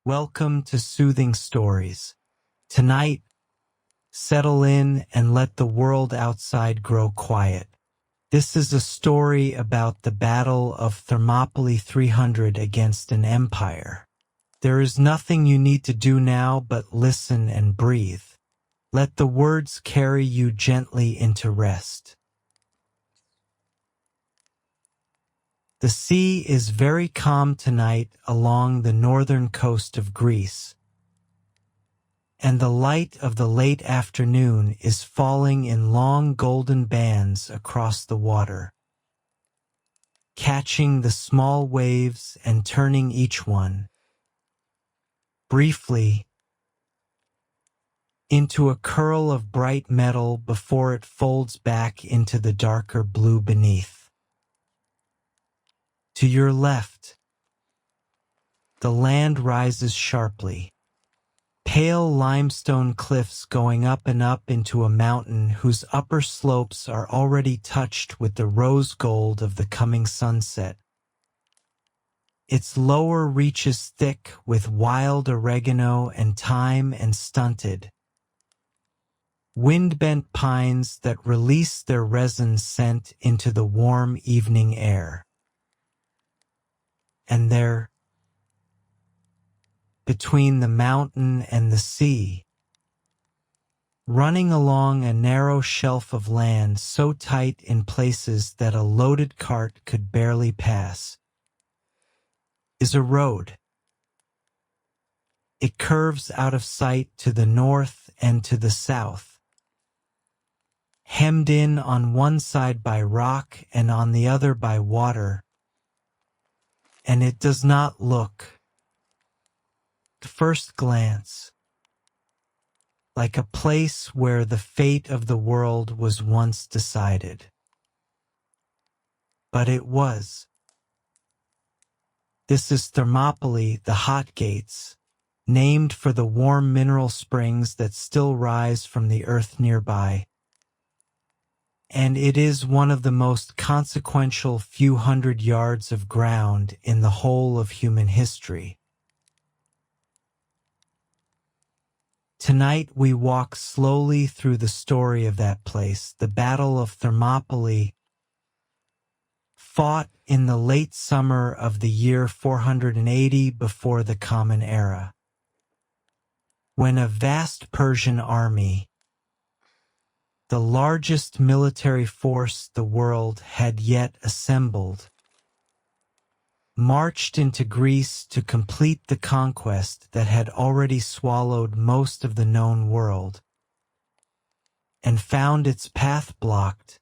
Welcome to Soothing Stories. Tonight, settle in and let the world outside grow quiet. This is a story about the Battle of Thermopylae 300 against an empire. There is nothing you need to do now but listen and breathe. Let the words carry you gently into rest. The sea is very calm tonight along the northern coast of Greece, and the light of the late afternoon is falling in long golden bands across the water, catching the small waves and turning each one, briefly, into a curl of bright metal before it folds back into the darker blue beneath. To your left, the land rises sharply, pale limestone cliffs going up and up into a mountain whose upper slopes are already touched with the rose gold of the coming sunset. Its lower reaches thick with wild oregano and thyme and stunted, wind-bent pines that release their resin scent into the warm evening air. And there, between the mountain and the sea, running along a narrow shelf of land so tight in places that a loaded cart could barely pass, is a road. It curves out of sight to the north and to the south, hemmed in on one side by rock and on the other by water, and it does not look, at first glance, like a place where the fate of the world was once decided. But it was. This is Thermopylae, the Hot Gates, named for the warm mineral springs that still rise from the earth nearby. And it is one of the most consequential few hundred yards of ground in the whole of human history. Tonight we walk slowly through the story of that place, the Battle of Thermopylae, fought in the late summer of the year 480 before the Common Era, when a vast Persian army, the largest military force the world had yet assembled, marched into Greece to complete the conquest that had already swallowed most of the known world, and found its path blocked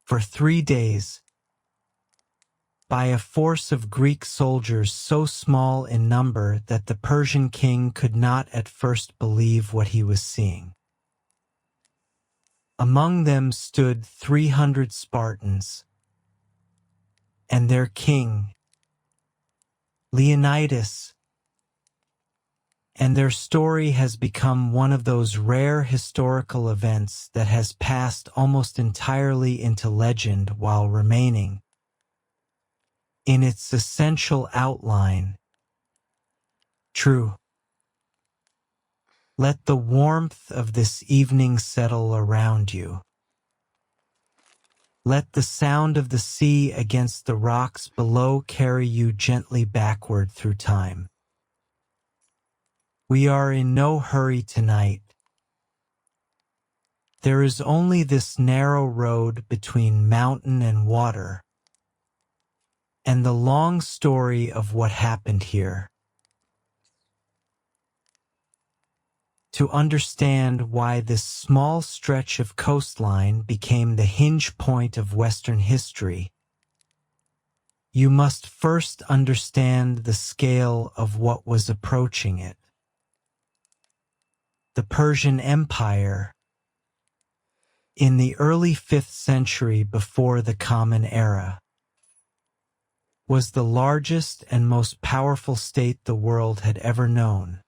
for 3 days by a force of Greek soldiers so small in number that the Persian king could not at first believe what he was seeing. Among them stood 300 Spartans, and their king, Leonidas, and their story has become one of those rare historical events that has passed almost entirely into legend while remaining, in its essential outline, true. Let the warmth of this evening settle around you. Let the sound of the sea against the rocks below carry you gently backward through time. We are in no hurry tonight. There is only this narrow road between mountain and water, and the long story of what happened here. To understand why this small stretch of coastline became the hinge point of Western history, you must first understand the scale of what was approaching it. The Persian Empire, in the early 5th century before the Common Era, was the largest and most powerful state the world had ever known,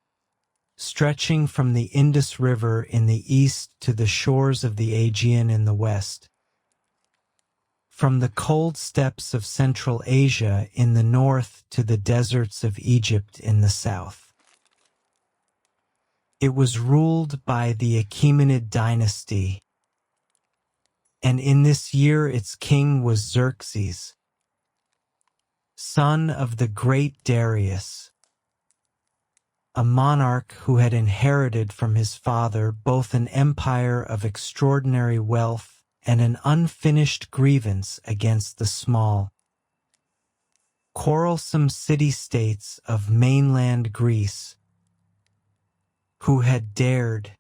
stretching from the Indus River in the east to the shores of the Aegean in the west. from the cold steppes of Central Asia in the north to the deserts of Egypt in the south. It was ruled by the Achaemenid dynasty, and in this year its king was Xerxes, son of the great Darius, a monarch who had inherited from his father both an empire of extraordinary wealth and an unfinished grievance against the small, quarrelsome city-states of mainland Greece, who had dared,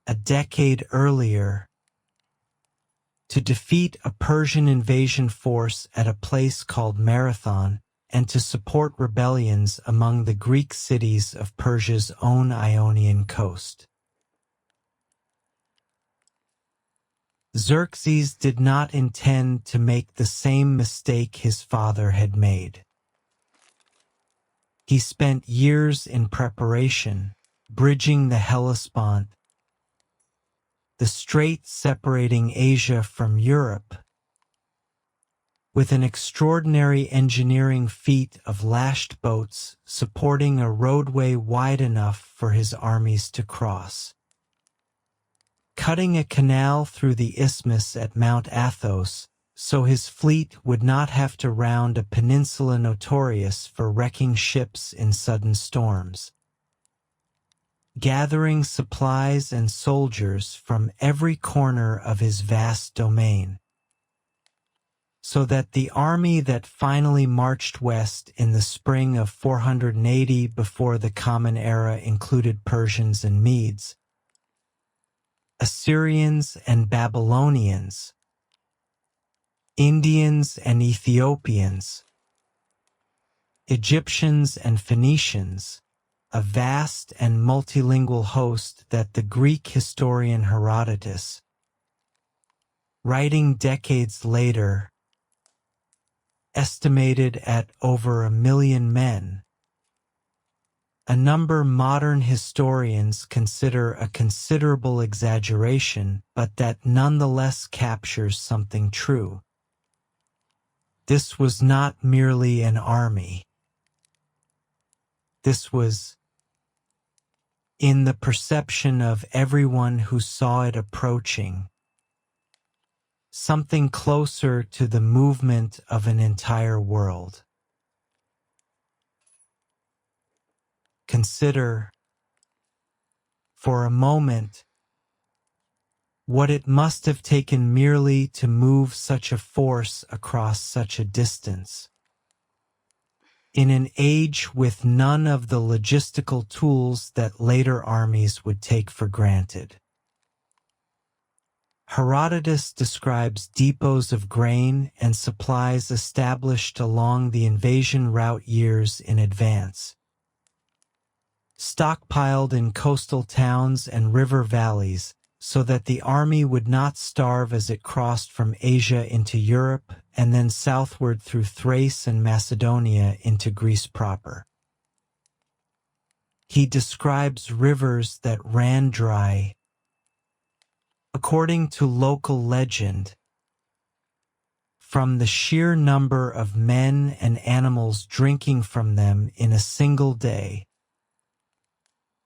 a decade earlier, to defeat a Persian invasion force at a place called Marathon and to support rebellions among the Greek cities of Persia's own Ionian coast. Xerxes did not intend to make the same mistake his father had made. He spent years in preparation, bridging the Hellespont, the strait separating Asia from Europe, with an extraordinary engineering feat of lashed boats supporting a roadway wide enough for his armies to cross, cutting a canal through the isthmus at Mount Athos so his fleet would not have to round a peninsula notorious for wrecking ships in sudden storms, gathering supplies and soldiers from every corner of his vast domain, so that the army that finally marched west in the spring of 480 before the Common Era included Persians and Medes, Assyrians and Babylonians, Indians and Ethiopians, Egyptians and Phoenicians, a vast and multilingual host that the Greek historian Herodotus, writing decades later, estimated at over 1 million men, a number modern historians consider a considerable exaggeration, but that nonetheless captures something true. This was not merely an army. This was, in the perception of everyone who saw it approaching, something closer to the movement of an entire world. Consider, for a moment, what it must have taken merely to move such a force across such a distance. In an age with none of the logistical tools that later armies would take for granted. Herodotus describes depots of grain and supplies established along the invasion route years in advance, stockpiled in coastal towns and river valleys so that the army would not starve as it crossed from Asia into Europe and then southward through Thrace and Macedonia into Greece proper. He describes rivers that ran dry, according to local legend, from the sheer number of men and animals drinking from them in a single day.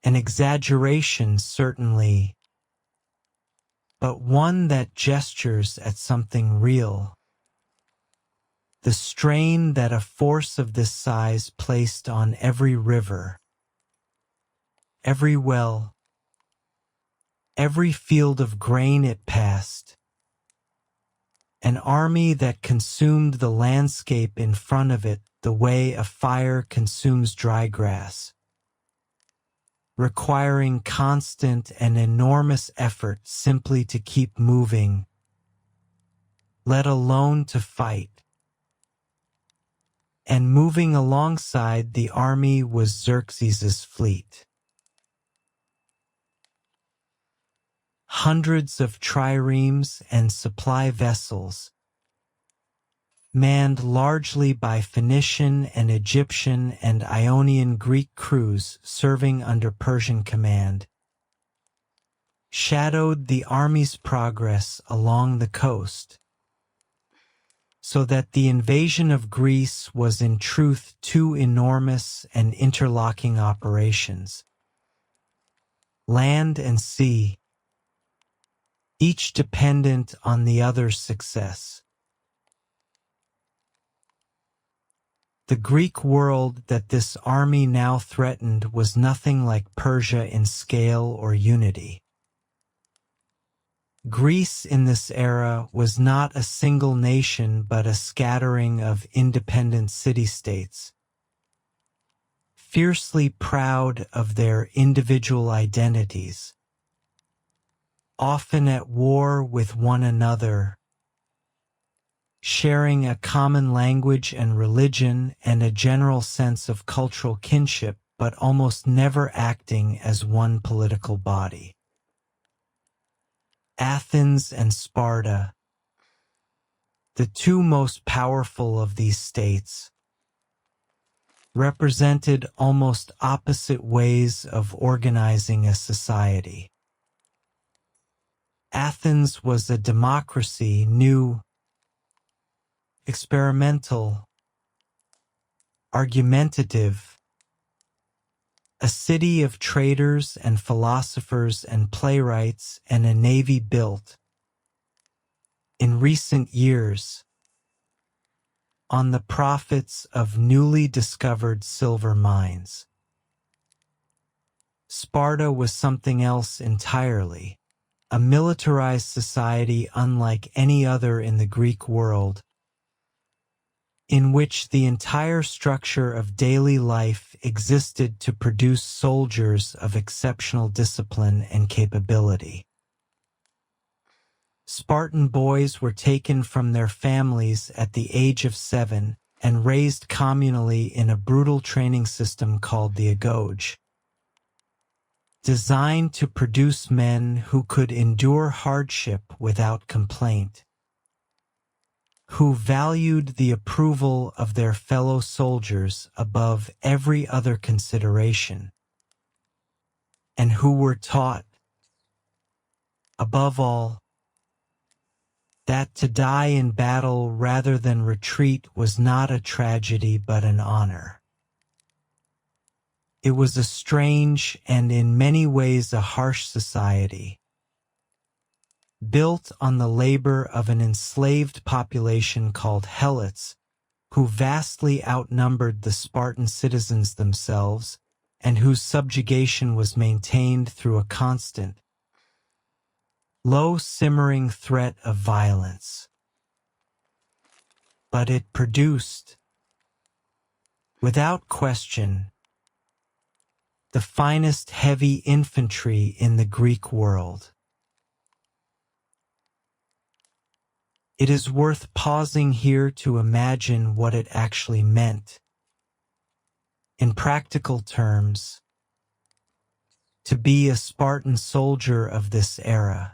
An exaggeration, certainly, but one that gestures at something real. The strain that a force of this size placed on every river, every well, every field of grain it passed, an army that consumed the landscape in front of it the way a fire consumes dry grass, requiring constant and enormous effort simply to keep moving, let alone to fight. And moving alongside the army was Xerxes's fleet. Hundreds of triremes and supply vessels, manned largely by Phoenician and Egyptian and Ionian Greek crews serving under Persian command, shadowed the army's progress along the coast, so that the invasion of Greece was in truth two enormous and interlocking operations, land and sea, each dependent on the other's success. The Greek world that this army now threatened was nothing like Persia in scale or unity. Greece in this era was not a single nation but a scattering of independent city-states, fiercely proud of their individual identities, often at war with one another, sharing a common language and religion and a general sense of cultural kinship, but almost never acting as one political body. Athens and Sparta, the two most powerful of these states, represented almost opposite ways of organizing a society. Athens was a democracy, new, experimental, argumentative, a city of traders and philosophers and playwrights and a navy built, in recent years, on the profits of newly discovered silver mines. Sparta was something else entirely, a militarized society unlike any other in the Greek world, in which the entire structure of daily life existed to produce soldiers of exceptional discipline and capability. Spartan boys were taken from their families at the age of 7 and raised communally in a brutal training system called the agoge, designed to produce men who could endure hardship without complaint, who valued the approval of their fellow soldiers above every other consideration, and who were taught, above all, that to die in battle rather than retreat was not a tragedy but an honor. It was a strange and in many ways a harsh society, built on the labor of an enslaved population called helots, who vastly outnumbered the Spartan citizens themselves, and whose subjugation was maintained through a constant, low-simmering threat of violence. But it produced, without question, the finest heavy infantry in the Greek world. It is worth pausing here to imagine what it actually meant, in practical terms, to be a Spartan soldier of this era.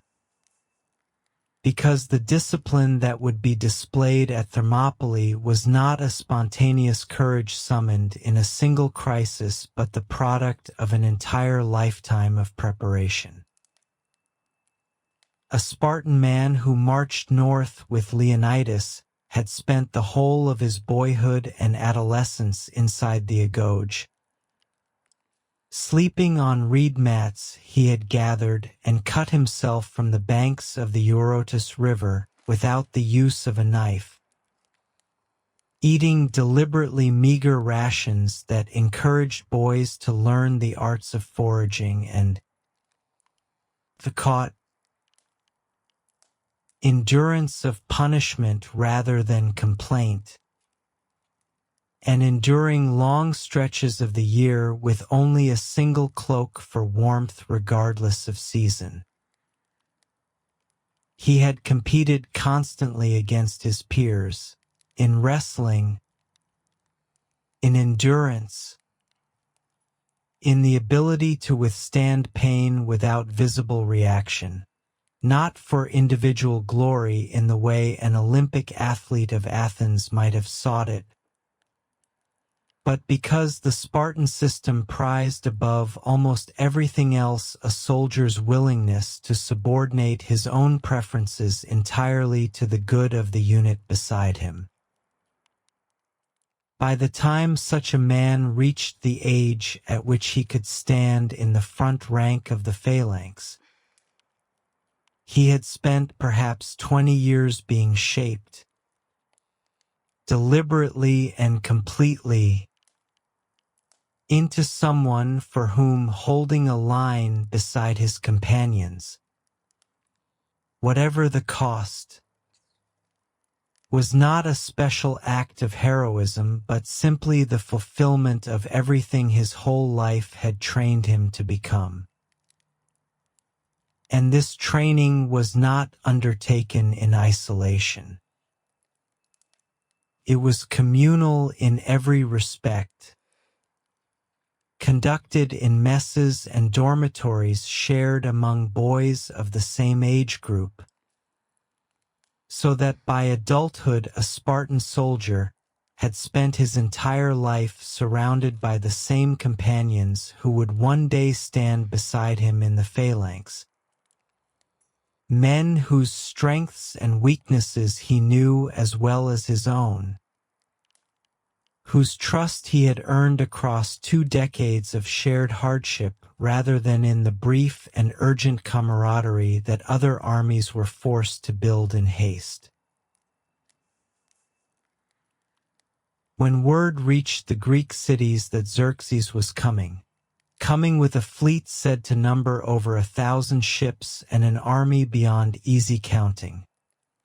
Because the discipline that would be displayed at Thermopylae was not a spontaneous courage summoned in a single crisis but the product of an entire lifetime of preparation. A Spartan man who marched north with Leonidas had spent the whole of his boyhood and adolescence inside the agoge, sleeping on reed mats he had gathered and cut himself from the banks of the Eurotas River without the use of a knife, eating deliberately meager rations that encouraged boys to learn the arts of foraging and the caught endurance of punishment rather than complaint, and enduring long stretches of the year with only a single cloak for warmth regardless of season. He had competed constantly against his peers, in wrestling, in endurance, in the ability to withstand pain without visible reaction, not for individual glory in the way an Olympic athlete of Athens might have sought it, but because the Spartan system prized above almost everything else a soldier's willingness to subordinate his own preferences entirely to the good of the unit beside him. By the time such a man reached the age at which he could stand in the front rank of the phalanx, he had spent perhaps 20 years being shaped, deliberately and completely, into someone for whom holding a line beside his companions, whatever the cost, was not a special act of heroism but simply the fulfillment of everything his whole life had trained him to become. And this training was not undertaken in isolation. It was communal in every respect, conducted in messes and dormitories shared among boys of the same age group, so that by adulthood a Spartan soldier had spent his entire life surrounded by the same companions who would one day stand beside him in the phalanx, men whose strengths and weaknesses he knew as well as his own, whose trust he had earned across 2 decades of shared hardship rather than in the brief and urgent camaraderie that other armies were forced to build in haste. When word reached the Greek cities that Xerxes was coming with a fleet said to number over 1,000 ships and an army beyond easy counting,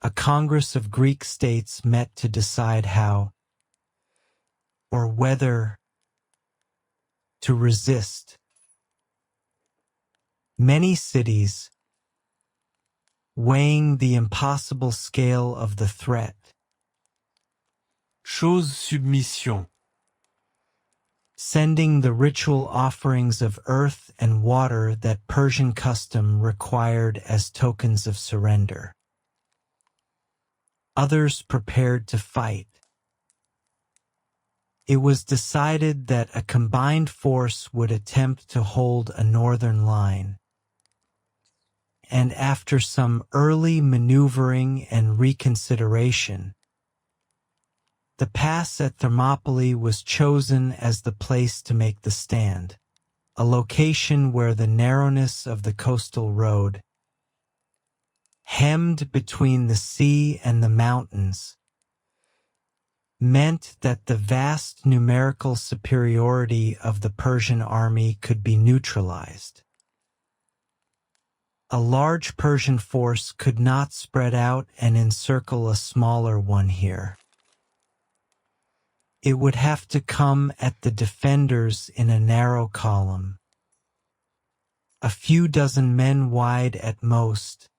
a congress of Greek states met to decide how, or whether, to resist. Many cities, weighing the impossible scale of the threat, chose submission, sending the ritual offerings of earth and water that Persian custom required as tokens of surrender. Others prepared to fight. It was decided that a combined force would attempt to hold a northern line, and after some early maneuvering and reconsideration, the pass at Thermopylae was chosen as the place to make the stand, a location where the narrowness of the coastal road, hemmed between the sea and the mountains, meant that the vast numerical superiority of the Persian army could be neutralized. A large Persian force could not spread out and encircle a smaller one here. It would have to come at the defenders in a narrow column, a few dozen men wide at most,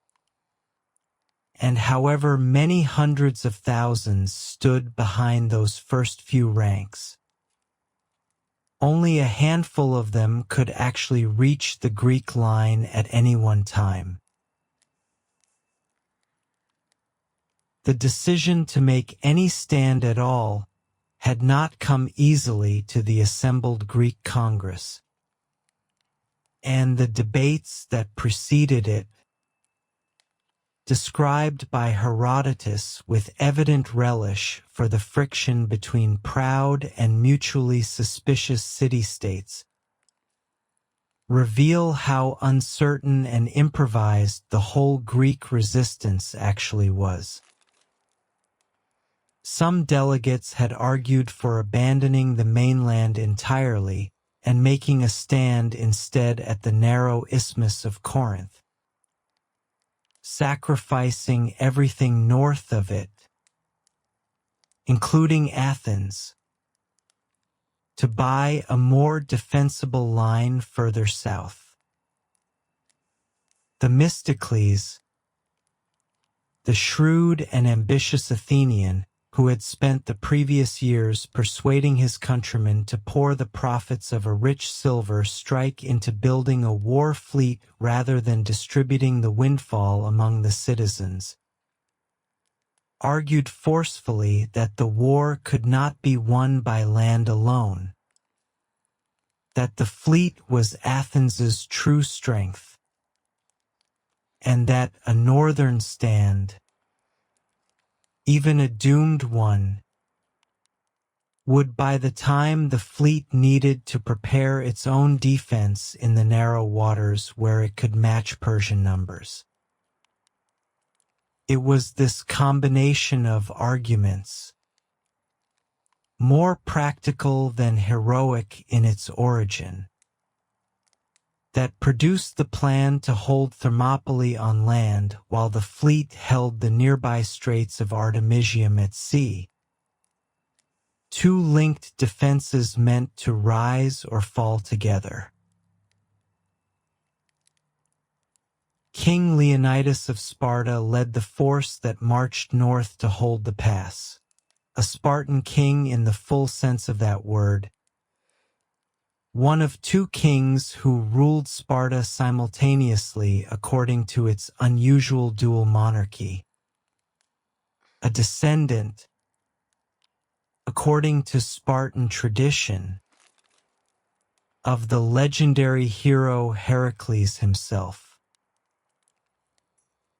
and however many hundreds of thousands stood behind those first few ranks, only a handful of them could actually reach the Greek line at any one time. The decision to make any stand at all had not come easily to the assembled Greek Congress, and the debates that preceded it, described by Herodotus with evident relish for the friction between proud and mutually suspicious city-states, reveal how uncertain and improvised the whole Greek resistance actually was. Some delegates had argued for abandoning the mainland entirely and making a stand instead at the narrow isthmus of Corinth, sacrificing everything north of it, including Athens, to buy a more defensible line further south. Themistocles, the shrewd and ambitious Athenian, who had spent the previous years persuading his countrymen to pour the profits of a rich silver strike into building a war fleet rather than distributing the windfall among the citizens, argued forcefully that the war could not be won by land alone, that the fleet was Athens's true strength, and that a northern stand, even a doomed one, would by the time the fleet needed to prepare its own defense in the narrow waters where it could match Persian numbers. It was this combination of arguments, more practical than heroic in its origin, that produced the plan to hold Thermopylae on land while the fleet held the nearby straits of Artemisium at sea. Two linked defenses meant to rise or fall together. King Leonidas of Sparta led the force that marched north to hold the pass. A Spartan king in the full sense of that word. One of two kings who ruled Sparta simultaneously according to its unusual dual monarchy. A descendant, according to Spartan tradition, of the legendary hero Heracles himself.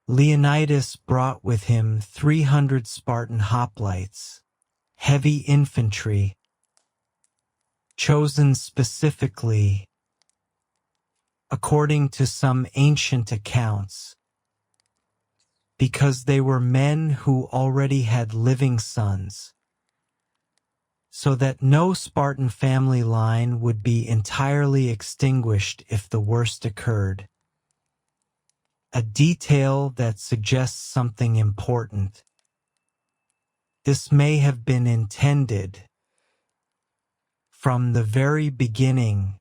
Leonidas brought with him 300 Spartan hoplites, heavy infantry, chosen specifically, according to some ancient accounts, because they were men who already had living sons, so that no Spartan family line would be entirely extinguished if the worst occurred. A detail that suggests something important. This may have been intended from the very beginning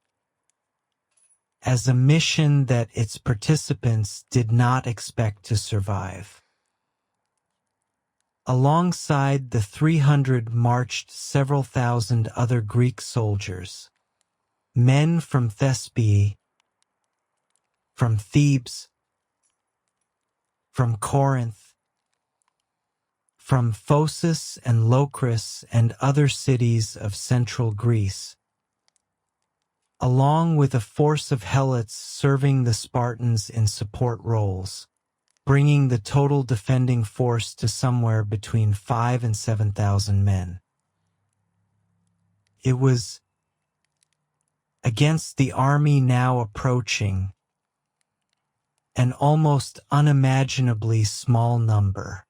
as a mission that its participants did not expect to survive. Alongside the 300 marched several thousand other Greek soldiers, men from Thespae, from Thebes, from Corinth, from Phocis and Locris and other cities of central Greece, along with a force of Helots serving the Spartans in support roles, bringing the total defending force to somewhere between 5,000 and 7,000 men. It was against the army now approaching, an almost unimaginably small number.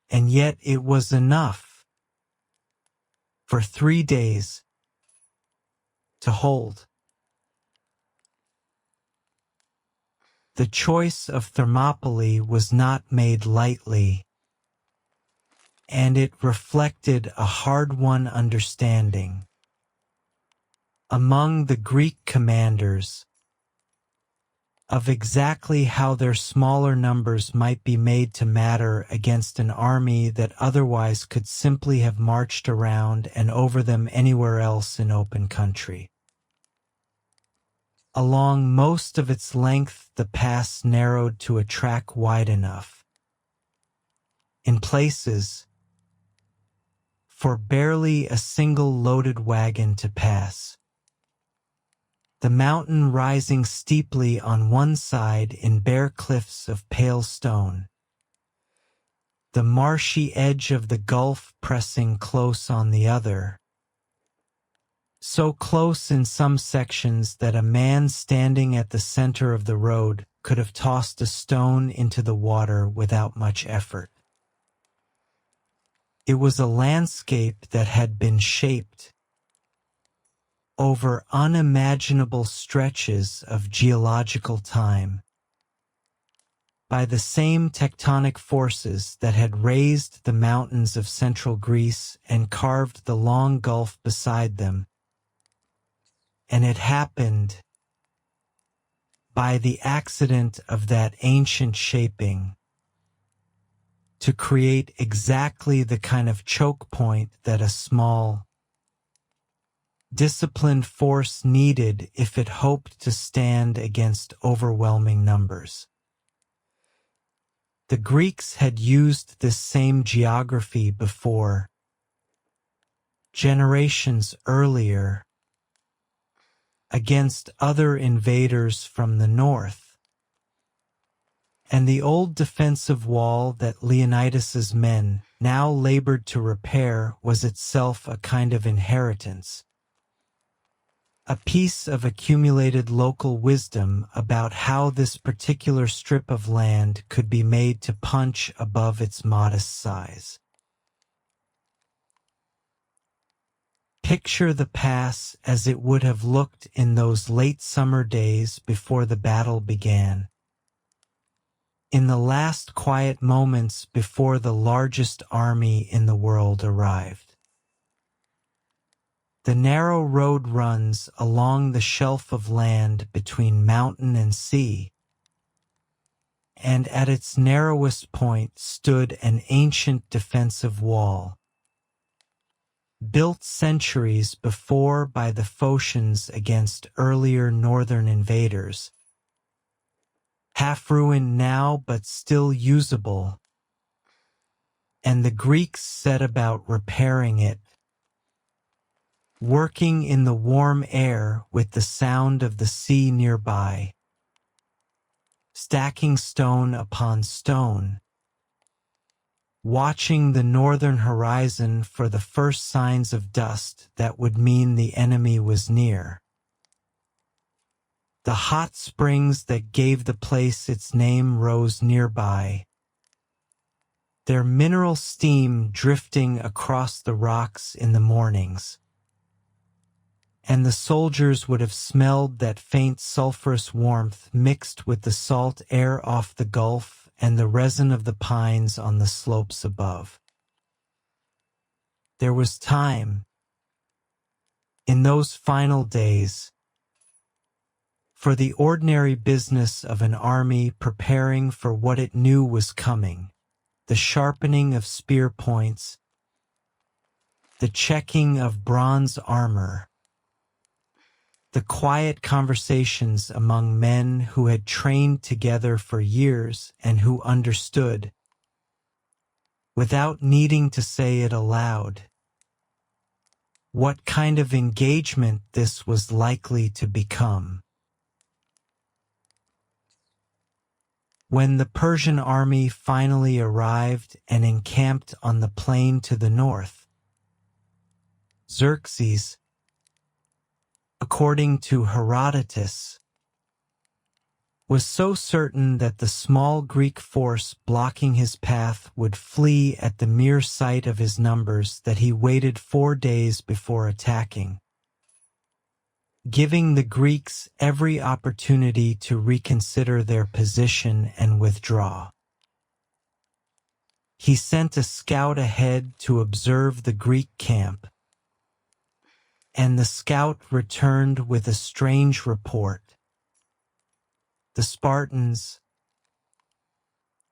And yet it was enough for 3 days to hold. The choice of Thermopylae was not made lightly, and it reflected a hard-won understanding among the Greek commanders of exactly how their smaller numbers might be made to matter against an army that otherwise could simply have marched around and over them anywhere else in open country. Along most of its length, the pass narrowed to a track wide enough, in places, for barely a single loaded wagon to pass. The mountain rising steeply on one side in bare cliffs of pale stone, the marshy edge of the gulf pressing close on the other, so close in some sections that a man standing at the center of the road could have tossed a stone into the water without much effort. It was a landscape that had been shaped over unimaginable stretches of geological time by the same tectonic forces that had raised the mountains of central Greece and carved the long gulf beside them. And it happened by the accident of that ancient shaping to create exactly the kind of choke point that a small, disciplined force needed if it hoped to stand against overwhelming numbers. The Greeks had used this same geography before, generations earlier, against other invaders from the north. And the old defensive wall that Leonidas's men now labored to repair was itself a kind of inheritance, a piece of accumulated local wisdom about how this particular strip of land could be made to punch above its modest size. Picture the pass as it would have looked in those late summer days before the battle began. In the last quiet moments before the largest army in the world arrived. The narrow road runs along the shelf of land between mountain and sea, and at its narrowest point stood an ancient defensive wall, built centuries before by the Phocians against earlier northern invaders, half ruined now but still usable, and the Greeks set about repairing it, working in the warm air with the sound of the sea nearby, stacking stone upon stone, watching the northern horizon for the first signs of dust that would mean the enemy was near. The hot springs that gave the place its name rose nearby, their mineral steam drifting across the rocks in the mornings. And the soldiers would have smelled that faint sulphurous warmth mixed with the salt air off the gulf and the resin of the pines on the slopes above. There was time, in those final days, for the ordinary business of an army preparing for what it knew was coming, the sharpening of spear points, the checking of bronze armor, the quiet conversations among men who had trained together for years and who understood, without needing to say it aloud, what kind of engagement this was likely to become. When the Persian army finally arrived and encamped on the plain to the north, Xerxes, according to Herodotus, was so certain that the small Greek force blocking his path would flee at the mere sight of his numbers that he waited 4 days before attacking, giving the Greeks every opportunity to reconsider their position and withdraw. He sent a scout ahead to observe the Greek camp, and the scout returned with a strange report. The Spartans,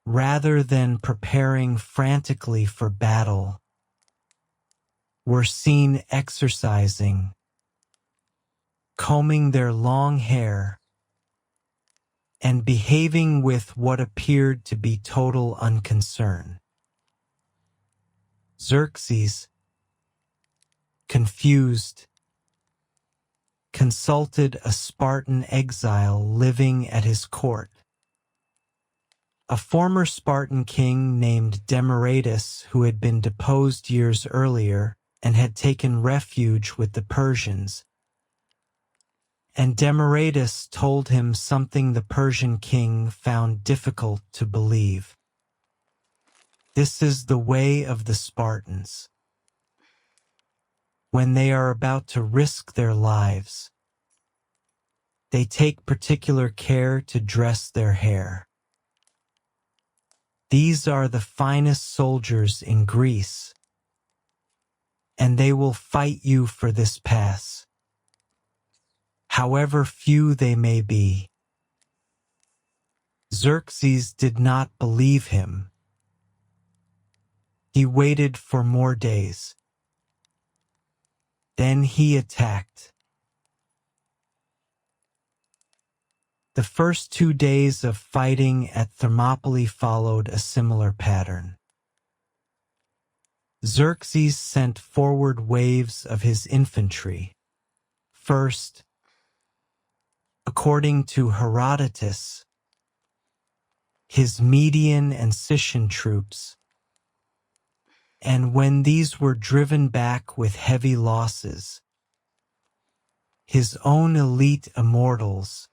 rather than preparing frantically for battle, were seen exercising, combing their long hair, and behaving with what appeared to be total unconcern. Xerxes, confused, consulted a Spartan exile living at his court, a former Spartan king named Demaratus who had been deposed years earlier and had taken refuge with the Persians. And Demaratus told him something the Persian king found difficult to believe. This is the way of the Spartans. When they are about to risk their lives, they take particular care to dress their hair. These are the finest soldiers in Greece, and they will fight you for this pass, however few they may be. Xerxes did not believe him. He waited for more days. Then he attacked. The first 2 days of fighting at Thermopylae followed a similar pattern. Xerxes sent forward waves of his infantry. First, according to Herodotus, his Median and Scythian troops, and when these were driven back with heavy losses, his own elite immortals,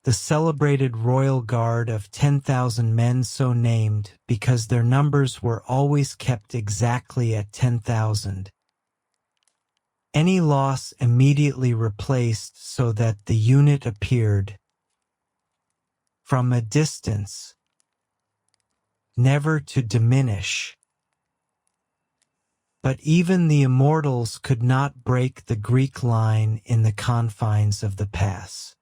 the celebrated royal guard of 10,000 men, so named because their numbers were always kept exactly at 10,000. Any loss immediately replaced so that the unit appeared from a distance, never to diminish. But even the immortals could not break the Greek line in the confines of the pass.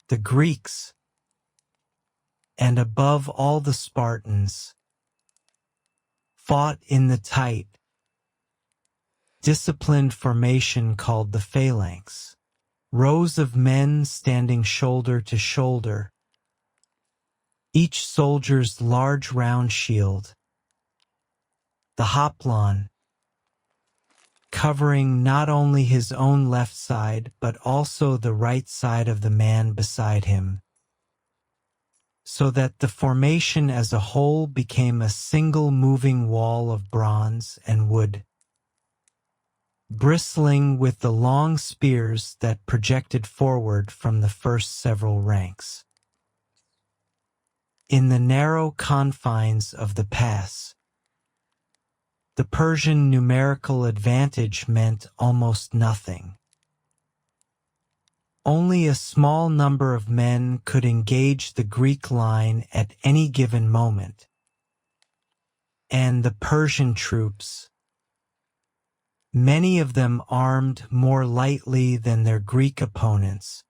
The Greeks, and above all the Spartans, fought in the tight, disciplined formation called the phalanx, rows of men standing shoulder to shoulder, each soldier's large round shield, the hoplon, covering not only his own left side but also the right side of the man beside him, so that the formation as a whole became a single moving wall of bronze and wood, bristling with the long spears that projected forward from the first several ranks. In the narrow confines of the pass, the Persian numerical advantage meant almost nothing. Only a small number of men could engage the Greek line at any given moment, and the Persian troops, many of them armed more lightly than their Greek opponents,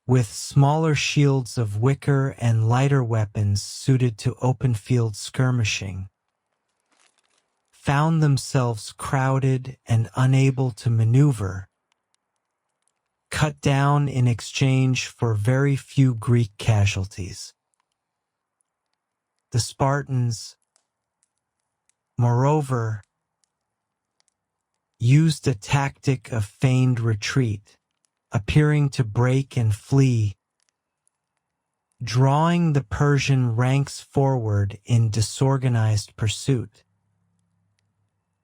with smaller shields of wicker and lighter weapons suited to open-field skirmishing, found themselves crowded and unable to maneuver, cut down in exchange for very few Greek casualties. The Spartans, moreover, used a tactic of feigned retreat, appearing to break and flee, drawing the Persian ranks forward in disorganized pursuit,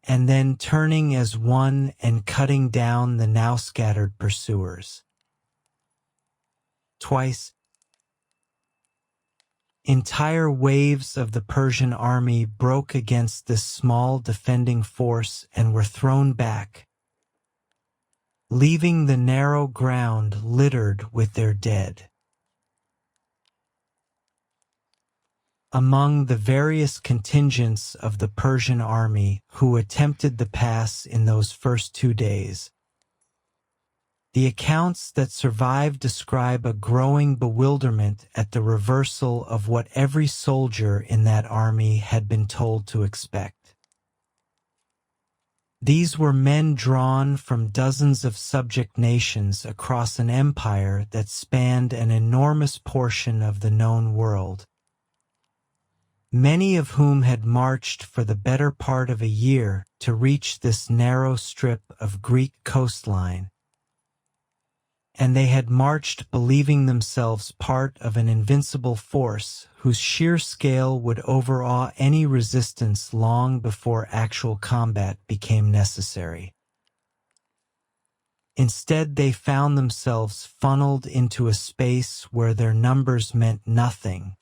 and then turning as one and cutting down the now scattered pursuers. Twice, entire waves of the Persian army broke against this small defending force and were thrown back, leaving the narrow ground littered with their dead. Among the various contingents of the Persian army who attempted the pass in those first 2 days, the accounts that survive describe a growing bewilderment at the reversal of what every soldier in that army had been told to expect. These were men drawn from dozens of subject nations across an empire that spanned an enormous portion of the known world, many of whom had marched for the better part of a year to reach this narrow strip of Greek coastline, and they had marched believing themselves part of an invincible force whose sheer scale would overawe any resistance long before actual combat became necessary. Instead, they found themselves funneled into a space where their numbers meant nothing,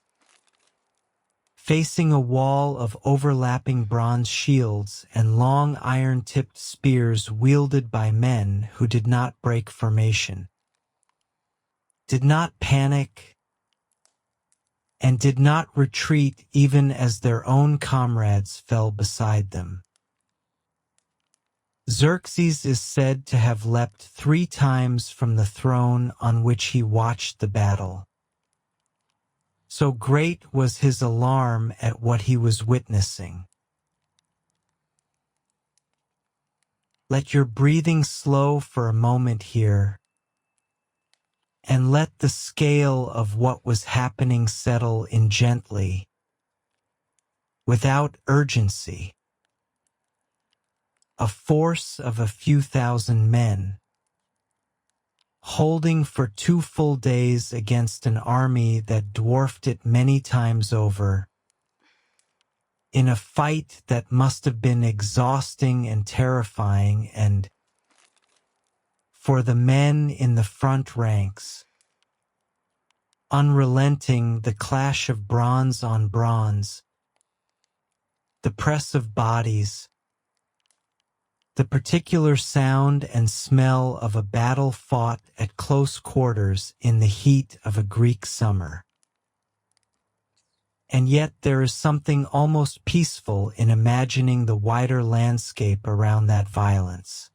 facing a wall of overlapping bronze shields and long iron-tipped spears wielded by men who did not break formation, did not panic, and did not retreat even as their own comrades fell beside them. Xerxes is said to have leapt 3 times from the throne on which he watched the battle. So great was his alarm at what he was witnessing. Let your breathing slow for a moment here, and let the scale of what was happening settle in gently, without urgency. A force of a few thousand men, holding for 2 full days against an army that dwarfed it many times over, in a fight that must have been exhausting and terrifying, and, for the men in the front ranks, unrelenting, the clash of bronze on bronze, the press of bodies, the particular sound and smell of a battle fought at close quarters in the heat of a Greek summer. And yet there is something almost peaceful in imagining the wider landscape around that violence.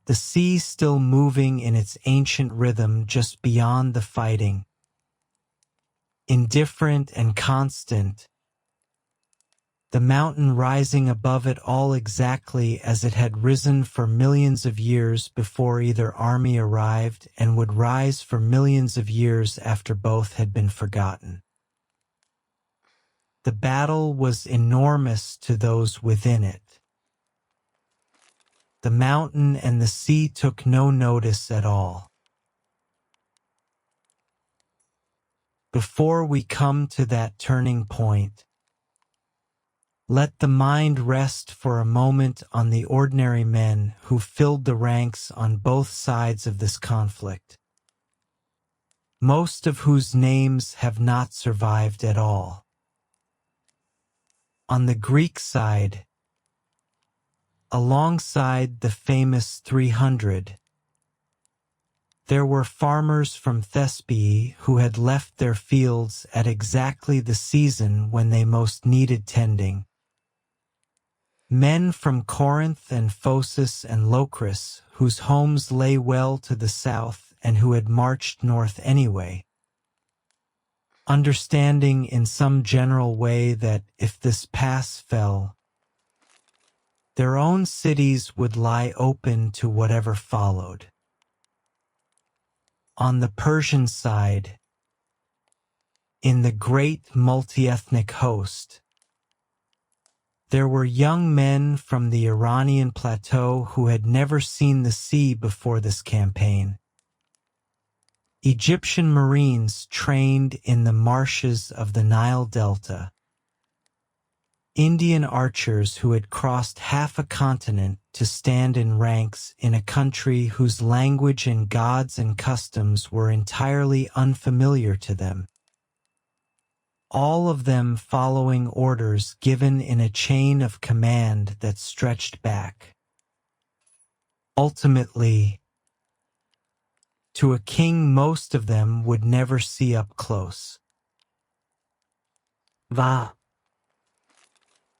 The sea still moving in its ancient rhythm just beyond the fighting, indifferent and constant, the mountain rising above it all exactly as it had risen for millions of years before either army arrived, and would rise for millions of years after both had been forgotten. The battle was enormous to those within it. The mountain and the sea took no notice at all. Before we come to that turning point, let the mind rest for a moment on the ordinary men who filled the ranks on both sides of this conflict, most of whose names have not survived at all. On the Greek side, alongside the famous 300, there were farmers from Thespae who had left their fields at exactly the season when they most needed tending. Men from Corinth and Phocis and Locris, whose homes lay well to the south and who had marched north anyway, understanding in some general way that if this pass fell, their own cities would lie open to whatever followed. On the Persian side, in the great multi-ethnic host, there were young men from the Iranian plateau who had never seen the sea before this campaign, Egyptian marines trained in the marshes of the Nile Delta, Indian archers who had crossed half a continent to stand in ranks in a country whose language and gods and customs were entirely unfamiliar to them, all of them following orders given in a chain of command that stretched back, ultimately, to a king most of them would never see up close.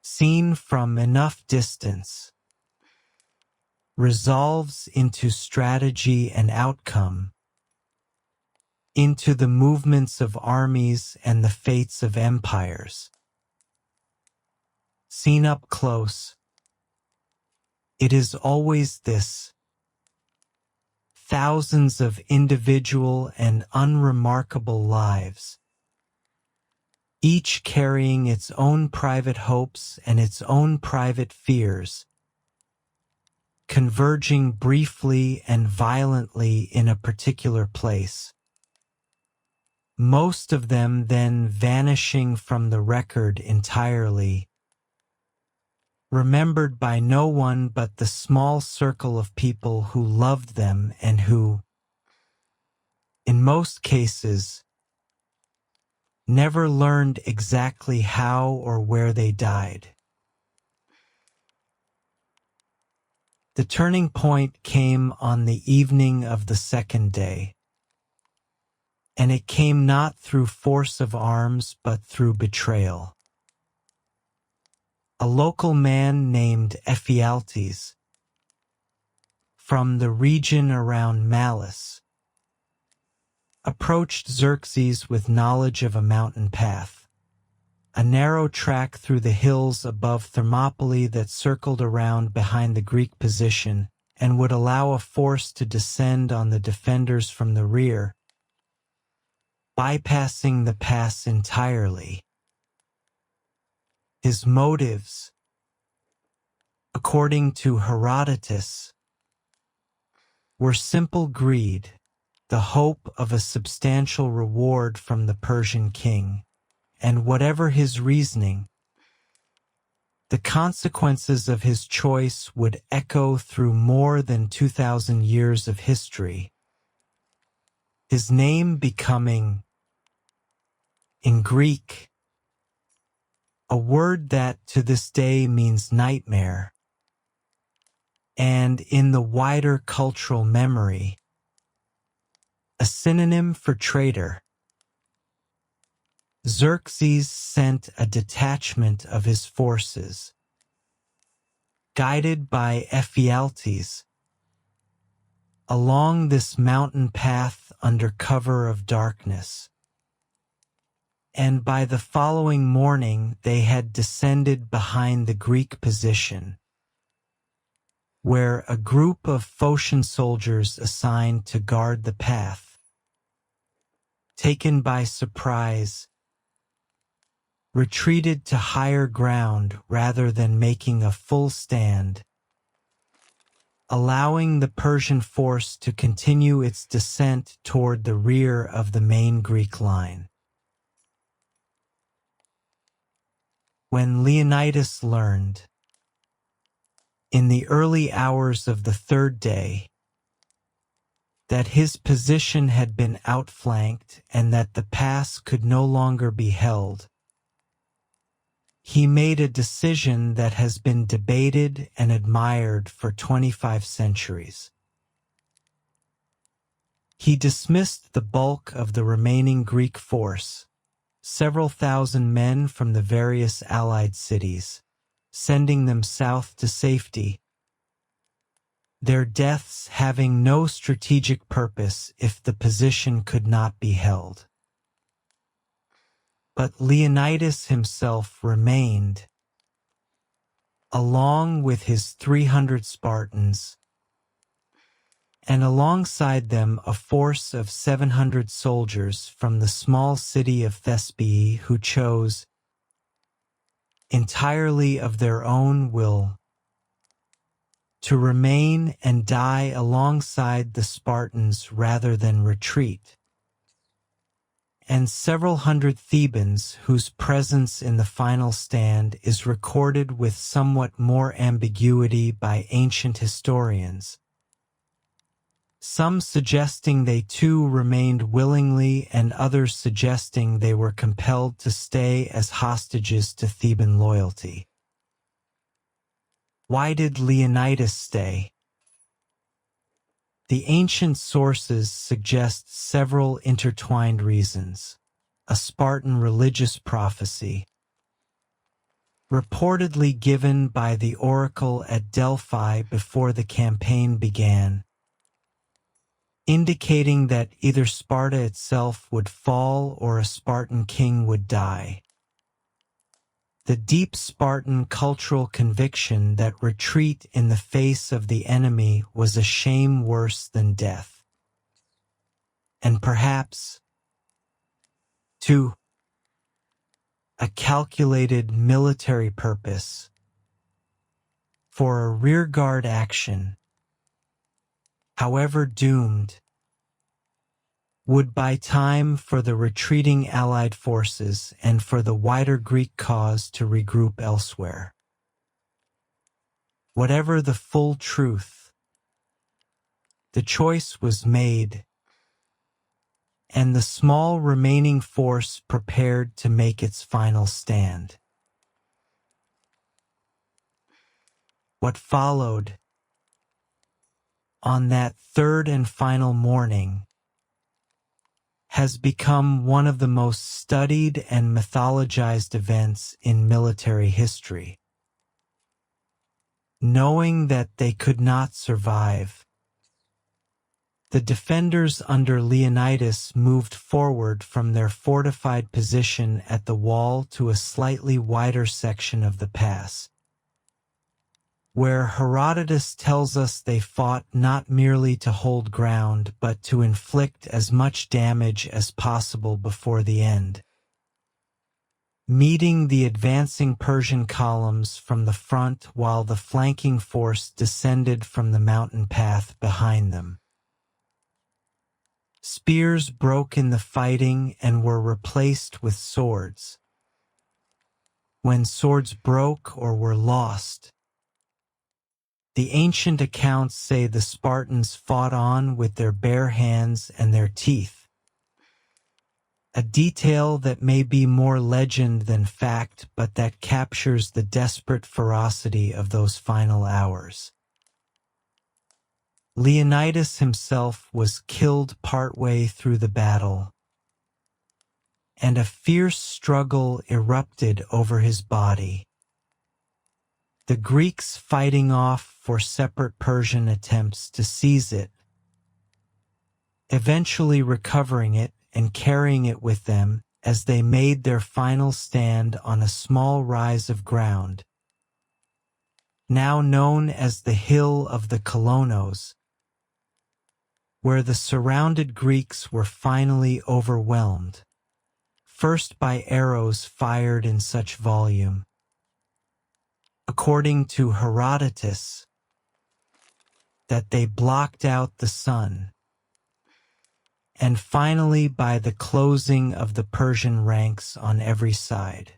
Seen from enough distance, resolves into strategy and outcome, into the movements of armies and the fates of empires. Seen up close, it is always this: thousands of individual and unremarkable lives, each carrying its own private hopes and its own private fears, converging briefly and violently in a particular place, most of them then vanishing from the record entirely, remembered by no one but the small circle of people who loved them and who, in most cases, never learned exactly how or where they died. The turning point came on the evening of the second day, and it came not through force of arms but through betrayal. A local man named Ephialtes, from the region around Malice, approached Xerxes with knowledge of a mountain path, a narrow track through the hills above Thermopylae that circled around behind the Greek position and would allow a force to descend on the defenders from the rear, bypassing the pass entirely. His motives, according to Herodotus, were simple greed, the hope of a substantial reward from the Persian king, and whatever his reasoning, the consequences of his choice would echo through more than 2,000 years of history, his name becoming, in Greek, a word that to this day means nightmare, and in the wider cultural memory, a synonym for traitor. Xerxes sent a detachment of his forces, guided by Ephialtes, along this mountain path under cover of darkness. And by the following morning they had descended behind the Greek position, where a group of Phocian soldiers assigned to guard the path, taken by surprise, retreated to higher ground rather than making a full stand, allowing the Persian force to continue its descent toward the rear of the main Greek line. When Leonidas learned, in the early hours of the third day, that his position had been outflanked and that the pass could no longer be held, he made a decision that has been debated and admired for 25 centuries. He dismissed the bulk of the remaining Greek force, several thousand men from the various allied cities, sending them south to safety, their deaths having no strategic purpose if the position could not be held. But Leonidas himself remained, along with his 300 Spartans, and alongside them a force of 700 soldiers from the small city of Thespiae who chose, entirely of their own will, to remain and die alongside the Spartans rather than retreat, and several hundred Thebans whose presence in the final stand is recorded with somewhat more ambiguity by ancient historians, some suggesting they too remained willingly and others suggesting they were compelled to stay as hostages to Theban loyalty. Why did Leonidas stay? The ancient sources suggest several intertwined reasons. A Spartan religious prophecy, reportedly given by the oracle at Delphi before the campaign began, indicating that either Sparta itself would fall or a Spartan king would die. The deep Spartan cultural conviction that retreat in the face of the enemy was a shame worse than death. And perhaps, too, a calculated military purpose, for a rearguard action, however doomed, would buy time for the retreating Allied forces and for the wider Greek cause to regroup elsewhere. Whatever the full truth, the choice was made, and the small remaining force prepared to make its final stand. What followed, on that third and final morning, has become one of the most studied and mythologized events in military history. Knowing that they could not survive, the defenders under Leonidas moved forward from their fortified position at the wall to a slightly wider section of the pass, where Herodotus tells us they fought not merely to hold ground but to inflict as much damage as possible before the end. Meeting the advancing Persian columns from the front while the flanking force descended from the mountain path behind them. Spears broke in the fighting and were replaced with swords. When swords broke or were lost, the ancient accounts say the Spartans fought on with their bare hands and their teeth, a detail that may be more legend than fact but that captures the desperate ferocity of those final hours. Leonidas himself was killed partway through the battle, and a fierce struggle erupted over his body. The Greeks fighting off for separate Persian attempts to seize it, eventually recovering it and carrying it with them as they made their final stand on a small rise of ground, now known as the Hill of the Kolonos, where the surrounded Greeks were finally overwhelmed, first by arrows fired in such volume, according to Herodotus, that they blocked out the sun, and finally by the closing of the Persian ranks on every side.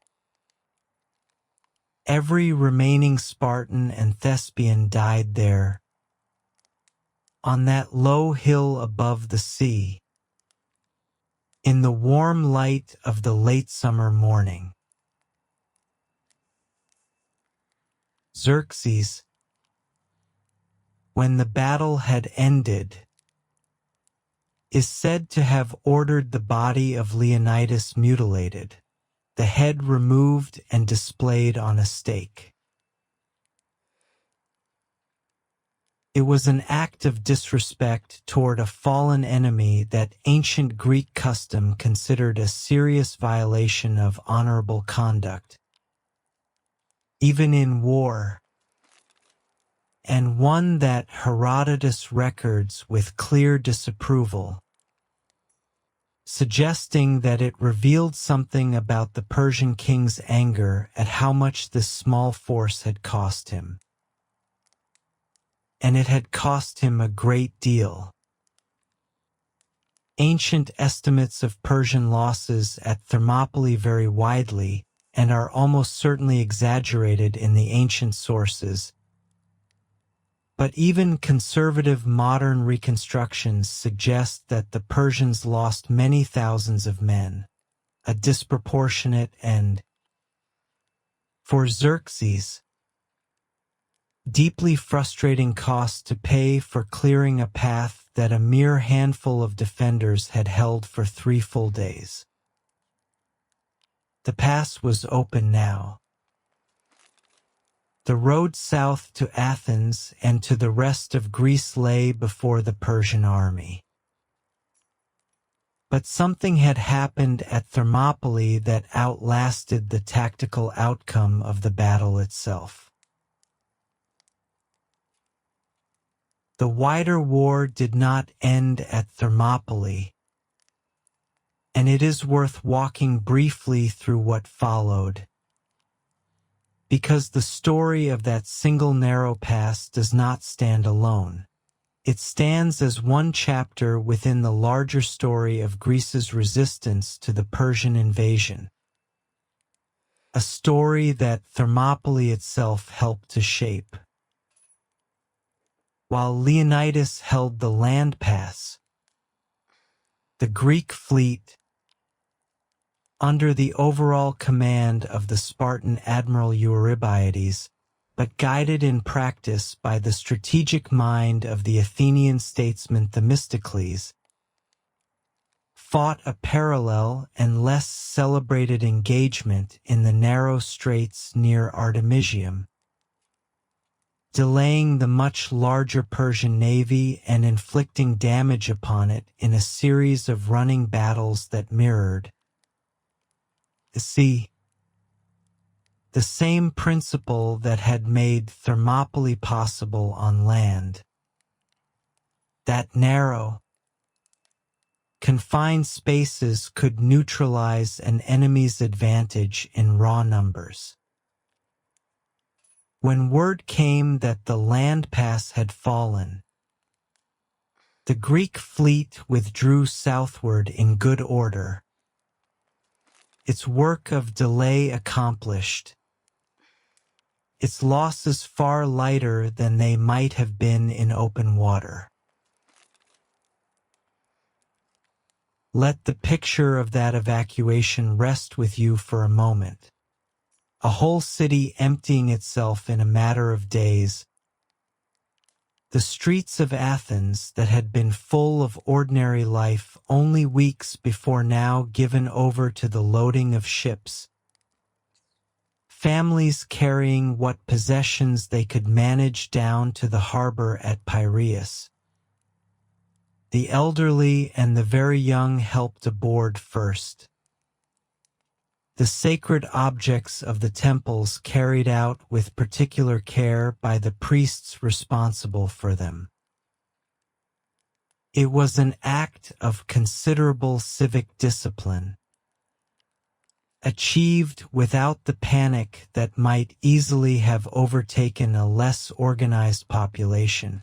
Every remaining Spartan and Thespian died there, on that low hill above the sea, in the warm light of the late summer morning. Xerxes, when the battle had ended, is said to have ordered the body of Leonidas mutilated, the head removed and displayed on a stake. It was an act of disrespect toward a fallen enemy that ancient Greek custom considered a serious violation of honorable conduct, even in war, and one that Herodotus records with clear disapproval, suggesting that it revealed something about the Persian king's anger at how much this small force had cost him. And it had cost him a great deal. Ancient estimates of Persian losses at Thermopylae vary widely and are almost certainly exaggerated in the ancient sources, but even conservative modern reconstructions suggest that the Persians lost many thousands of men, a disproportionate and, for Xerxes, deeply frustrating cost to pay for clearing a path that a mere handful of defenders had held for 3 full days. The pass was open now. The road south to Athens and to the rest of Greece lay before the Persian army. But something had happened at Thermopylae that outlasted the tactical outcome of the battle itself. The wider war did not end at Thermopylae, and it is worth walking briefly through what followed, because the story of that single narrow pass does not stand alone. It stands as one chapter within the larger story of Greece's resistance to the Persian invasion, a story that Thermopylae itself helped to shape. While Leonidas held the land pass, the Greek fleet, under the overall command of the Spartan admiral Eurybiades, but guided in practice by the strategic mind of the Athenian statesman Themistocles, fought a parallel and less celebrated engagement in the narrow straits near Artemisium, delaying the much larger Persian navy and inflicting damage upon it in a series of running battles that mirrored. See the same principle that had made Thermopylae possible on land. That narrow, confined spaces could neutralize an enemy's advantage in raw numbers. When word came that the land pass had fallen, the Greek fleet withdrew southward in good order, its work of delay accomplished, its losses far lighter than they might have been in open water. Let the picture of that evacuation rest with you for a moment. A whole city emptying itself in a matter of days. The streets of Athens that had been full of ordinary life only weeks before now given over to the loading of ships. Families carrying what possessions they could manage down to the harbor at Piraeus. The elderly and the very young helped aboard first. The sacred objects of the temples carried out with particular care by the priests responsible for them. It was an act of considerable civic discipline, achieved without the panic that might easily have overtaken a less organized population.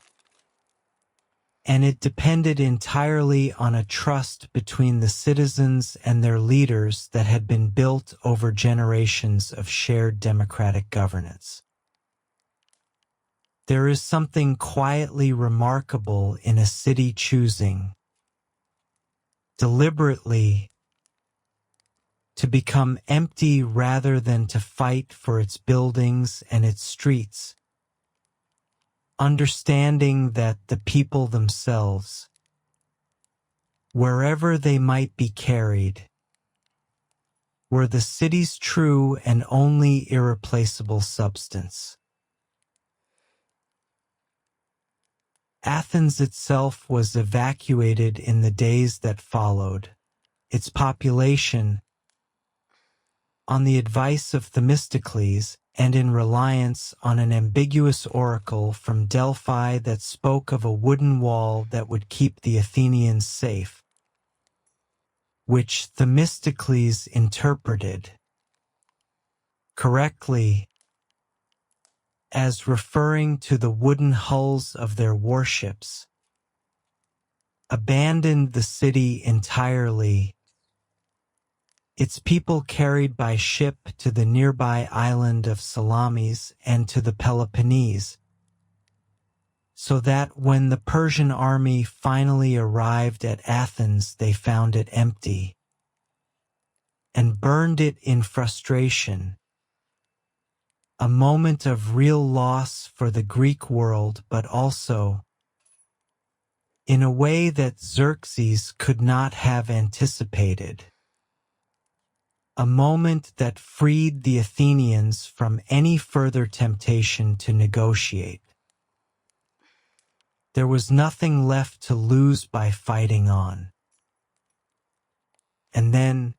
And it depended entirely on a trust between the citizens and their leaders that had been built over generations of shared democratic governance. There is something quietly remarkable in a city choosing, deliberately, to become empty rather than to fight for its buildings and its streets, understanding that the people themselves, wherever they might be carried, were the city's true and only irreplaceable substance. Athens itself was evacuated in the days that followed. Its population, on the advice of Themistocles and in reliance on an ambiguous oracle from Delphi that spoke of a wooden wall that would keep the Athenians safe, which Themistocles interpreted correctly as referring to the wooden hulls of their warships, abandoned the city entirely, its people carried by ship to the nearby island of Salamis and to the Peloponnese, so that when the Persian army finally arrived at Athens they found it empty, and burned it in frustration, a moment of real loss for the Greek world, but also, in a way that Xerxes could not have anticipated, a moment that freed the Athenians from any further temptation to negotiate. There was nothing left to lose by fighting on. And then,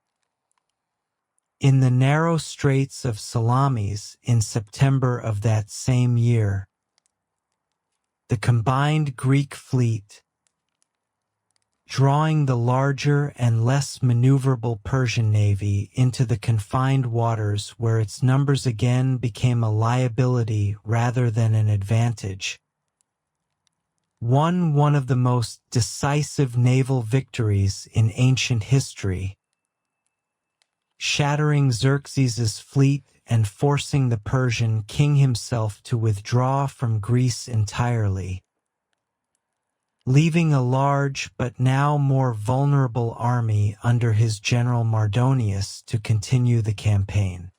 in the narrow straits of Salamis in September of that same year, the combined Greek fleet, drawing the larger and less maneuverable Persian navy into the confined waters where its numbers again became a liability rather than an advantage, won one of the most decisive naval victories in ancient history, shattering Xerxes's fleet and forcing the Persian king himself to withdraw from Greece entirely, leaving a large but now more vulnerable army under his general Mardonius to continue the campaign.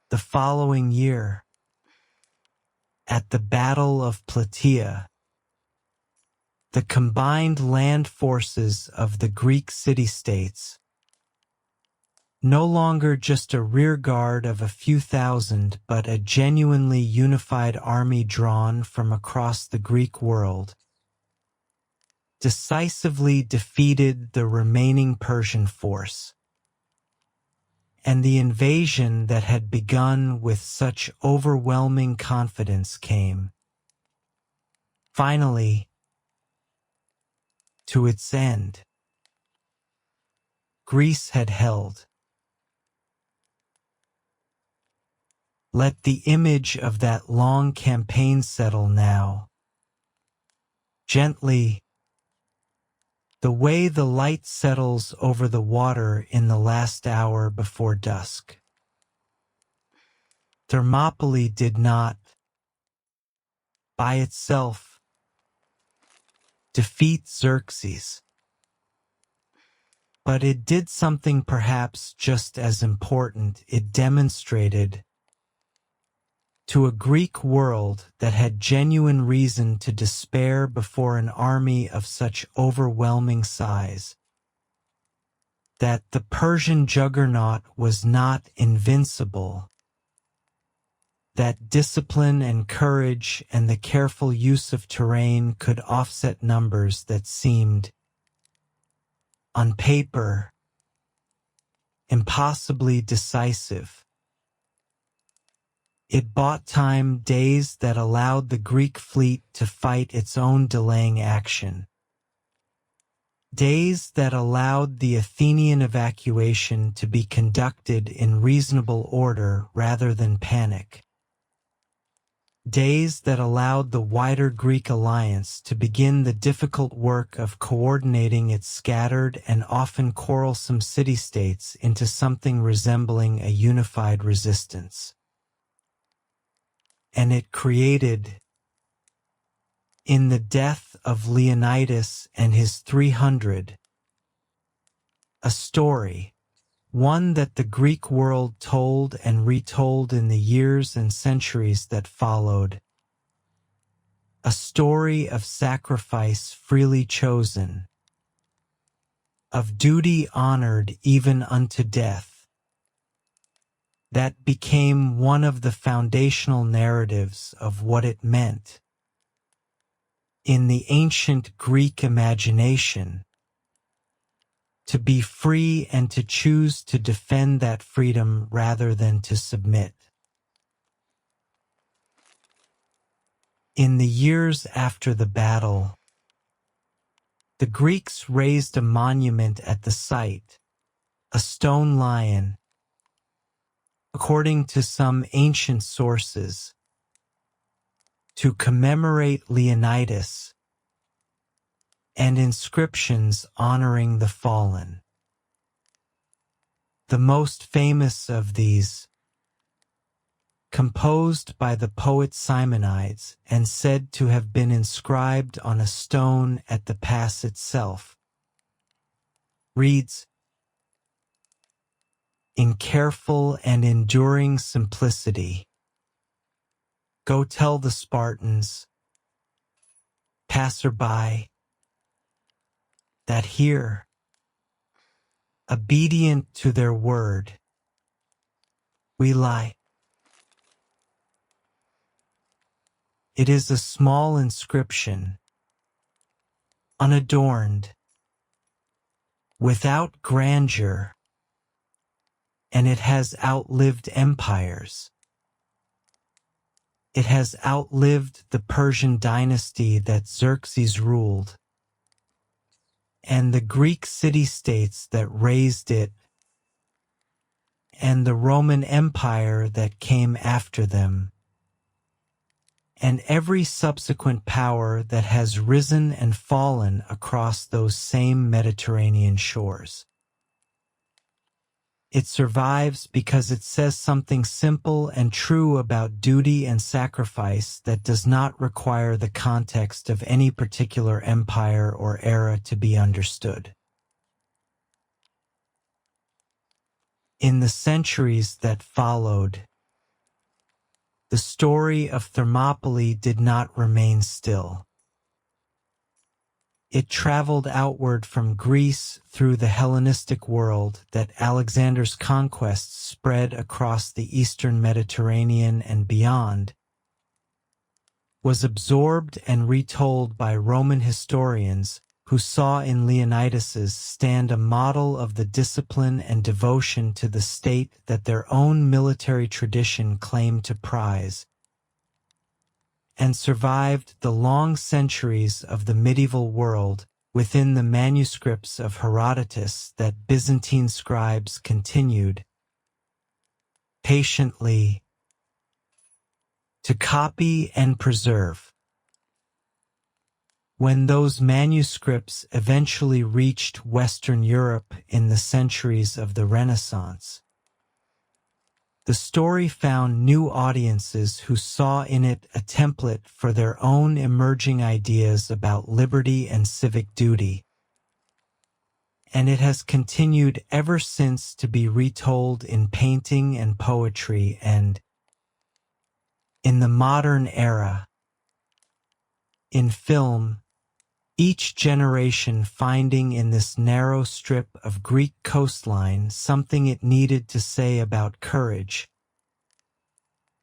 The following year, at the Battle of Plataea, the combined land forces of the Greek city-states, no longer just a rearguard of a few thousand but a genuinely unified army drawn from across the Greek world, decisively defeated the remaining Persian force, and the invasion that had begun with such overwhelming confidence came, finally, to its end. Greece had held. Let the image of that long campaign settle now, gently, the way the light settles over the water in the last hour before dusk. Thermopylae did not, by itself, defeat Xerxes, but it did something perhaps just as important. It demonstrated to a Greek world that had genuine reason to despair before an army of such overwhelming size, that the Persian juggernaut was not invincible, that discipline and courage and the careful use of terrain could offset numbers that seemed, on paper, impossibly decisive. It bought time, days that allowed the Greek fleet to fight its own delaying action. Days that allowed the Athenian evacuation to be conducted in reasonable order rather than panic. Days that allowed the wider Greek alliance to begin the difficult work of coordinating its scattered and often quarrelsome city-states into something resembling a unified resistance. And it created, in the death of Leonidas and his 300, a story, one that the Greek world told and retold in the years and centuries that followed, a story of sacrifice freely chosen, of duty honored even unto death, that became one of the foundational narratives of what it meant, in the ancient Greek imagination, to be free and to choose to defend that freedom rather than to submit. In the years after the battle, the Greeks raised a monument at the site, a stone lion, according to some ancient sources, to commemorate Leonidas, and inscriptions honoring the fallen. The most famous of these, composed by the poet Simonides and said to have been inscribed on a stone at the pass itself, reads, "In careful and enduring simplicity, go tell the Spartans, passer-by, that here, obedient to their word, we lie." It is a small inscription, unadorned, without grandeur, and it has outlived empires. It has outlived the Persian dynasty that Xerxes ruled, and the Greek city-states that raised it, and the Roman Empire that came after them, and every subsequent power that has risen and fallen across those same Mediterranean shores. It survives because it says something simple and true about duty and sacrifice that does not require the context of any particular empire or era to be understood. In the centuries that followed, the story of Thermopylae did not remain still. It traveled outward from Greece through the Hellenistic world that Alexander's conquests spread across the eastern Mediterranean and beyond, was absorbed and retold by Roman historians, who saw in Leonidas's stand a model of the discipline and devotion to the state that their own military tradition claimed to prize, and survived the long centuries of the medieval world within the manuscripts of Herodotus that Byzantine scribes continued patiently to copy and preserve. When those manuscripts eventually reached Western Europe in the centuries of the Renaissance, the story found new audiences who saw in it a template for their own emerging ideas about liberty and civic duty, and it has continued ever since to be retold in painting and poetry and, in the modern era, in film, each generation finding in this narrow strip of Greek coastline something it needed to say about courage,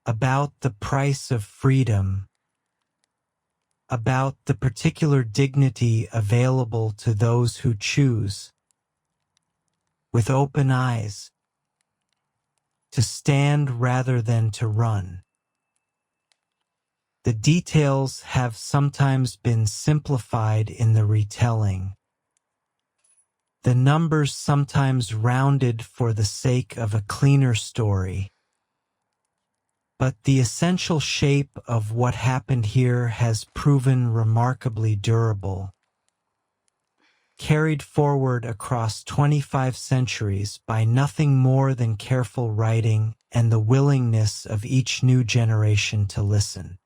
about the price of freedom, about the particular dignity available to those who choose, with open eyes, to stand rather than to run. The details have sometimes been simplified in the retelling, the numbers sometimes rounded for the sake of a cleaner story. But the essential shape of what happened here has proven remarkably durable, carried forward across 25 centuries by nothing more than careful writing and the willingness of each new generation to listen.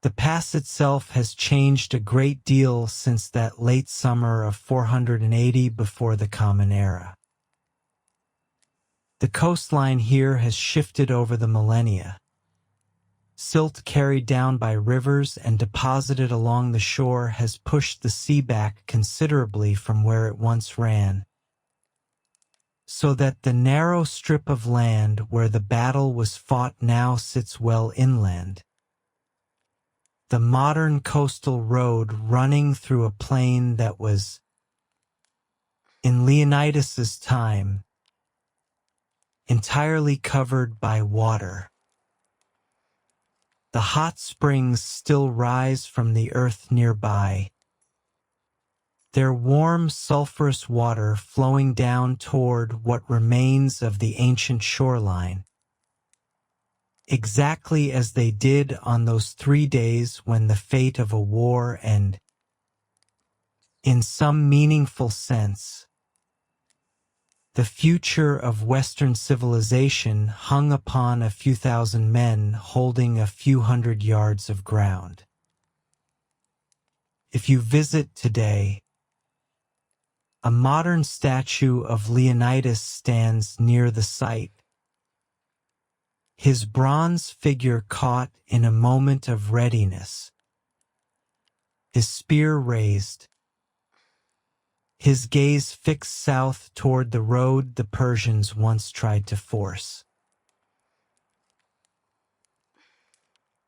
The pass itself has changed a great deal since that late summer of 480 before the Common Era. The coastline here has shifted over the millennia. Silt carried down by rivers and deposited along the shore has pushed the sea back considerably from where it once ran, so that the narrow strip of land where the battle was fought now sits well inland. The modern coastal road running through a plain that was, in Leonidas's time, entirely covered by water. The hot springs still rise from the earth nearby, their warm sulphurous water flowing down toward what remains of the ancient shoreline, exactly as they did on those 3 days when the fate of a war and, in some meaningful sense, the future of Western civilization hung upon a few thousand men holding a few hundred yards of ground. If you visit today, a modern statue of Leonidas stands near the site, his bronze figure caught in a moment of readiness, his spear raised, his gaze fixed south toward the road the Persians once tried to force.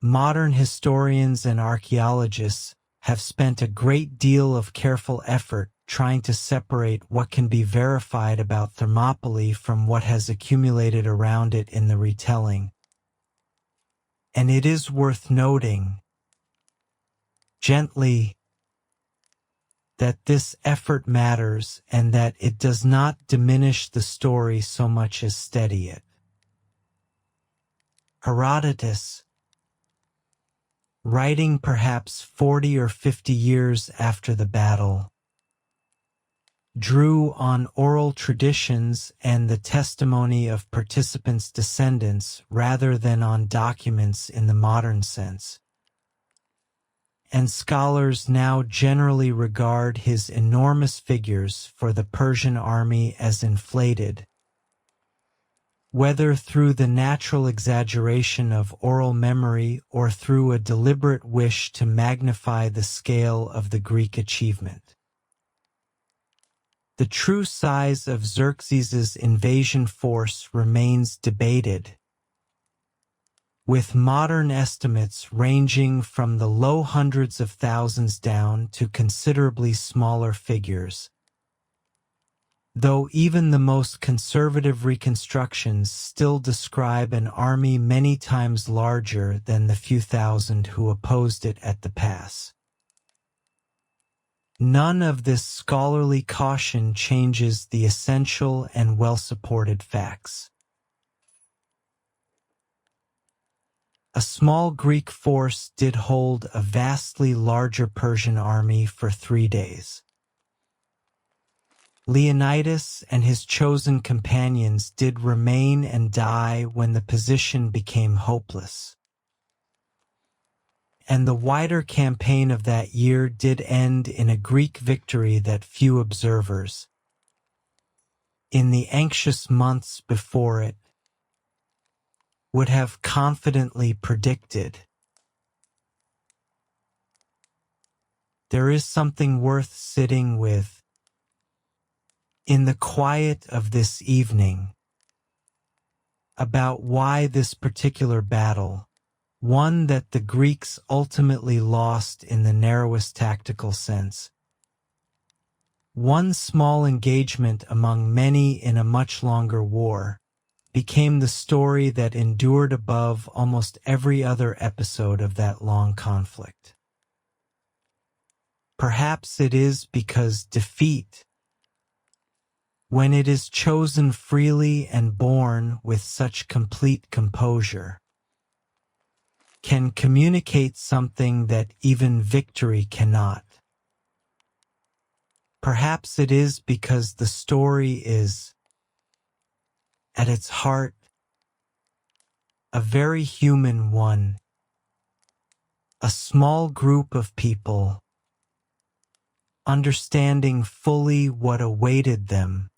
Modern historians and archaeologists have spent a great deal of careful effort trying to separate what can be verified about Thermopylae from what has accumulated around it in the retelling. And it is worth noting, gently, that this effort matters and that it does not diminish the story so much as steady it. Herodotus, writing perhaps 40 or 50 years after the battle, drew on oral traditions and the testimony of participants' descendants rather than on documents in the modern sense. And scholars now generally regard his enormous figures for the Persian army as inflated, whether through the natural exaggeration of oral memory or through a deliberate wish to magnify the scale of the Greek achievement. The true size of Xerxes's invasion force remains debated. with modern estimates ranging from the low hundreds of thousands down to considerably smaller figures. Though even the most conservative reconstructions still describe an army many times larger than the few thousand who opposed it at the pass. None of this scholarly caution changes the essential and well-supported facts. A small Greek force did hold a vastly larger Persian army for 3 days. Leonidas and his chosen companions did remain and die when the position became hopeless. And the wider campaign of that year did end in a Greek victory that few observers, in the anxious months before it, would have confidently predicted. There is something worth sitting with in the quiet of this evening about why this particular battle, one that the Greeks ultimately lost in the narrowest tactical sense, one small engagement among many in a much longer war, became the story that endured above almost every other episode of that long conflict. Perhaps it is because defeat, when it is chosen freely and borne with such complete composure, can communicate something that even victory cannot. Perhaps it is because the story is, at its heart, a very human one, a small group of people understanding fully what awaited them,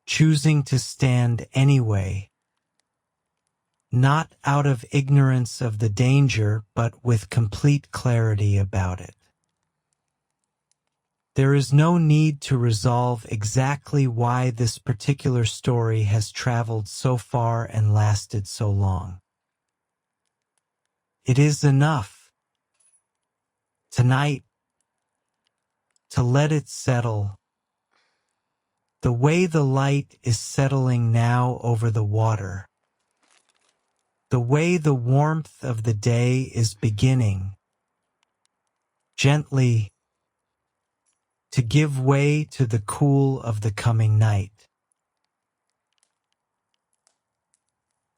choosing to stand anyway, not out of ignorance of the danger, but with complete clarity about it. There is no need to resolve exactly why this particular story has traveled so far and lasted so long. It is enough, tonight, to let it settle, the way the light is settling now over the water, the way the warmth of the day is beginning, gently, to give way to the cool of the coming night.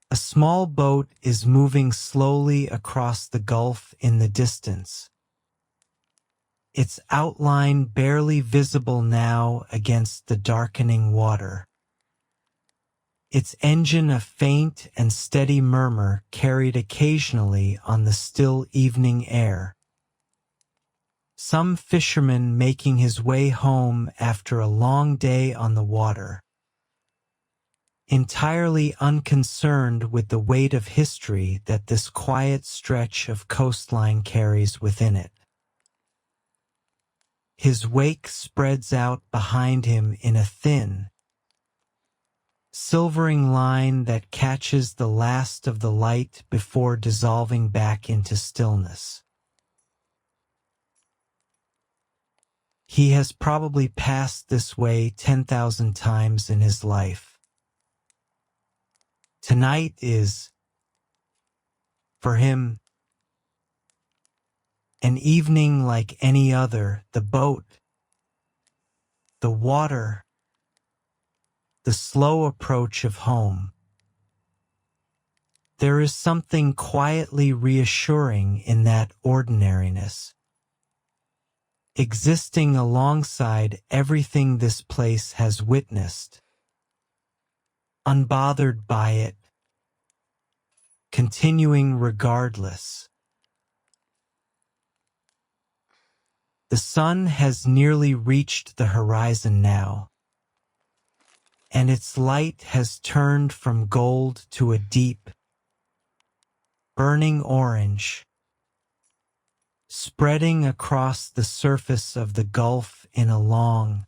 A small boat is moving slowly across the gulf in the distance, its outline barely visible now against the darkening water. Its engine a faint and steady murmur carried occasionally on the still evening air. Some fisherman making his way home after a long day on the water, entirely unconcerned with the weight of history that this quiet stretch of coastline carries within it. His wake spreads out behind him in a thin, silvering line that catches the last of the light before dissolving back into stillness. He has probably passed this way 10,000 times in his life. Tonight is, for him, an evening like any other. The boat, the water, the slow approach of home. There is something quietly reassuring in that ordinariness, existing alongside everything this place has witnessed, unbothered by it, continuing regardless. The sun has nearly reached the horizon now, and its light has turned from gold to a deep, burning orange, spreading across the surface of the gulf in a long,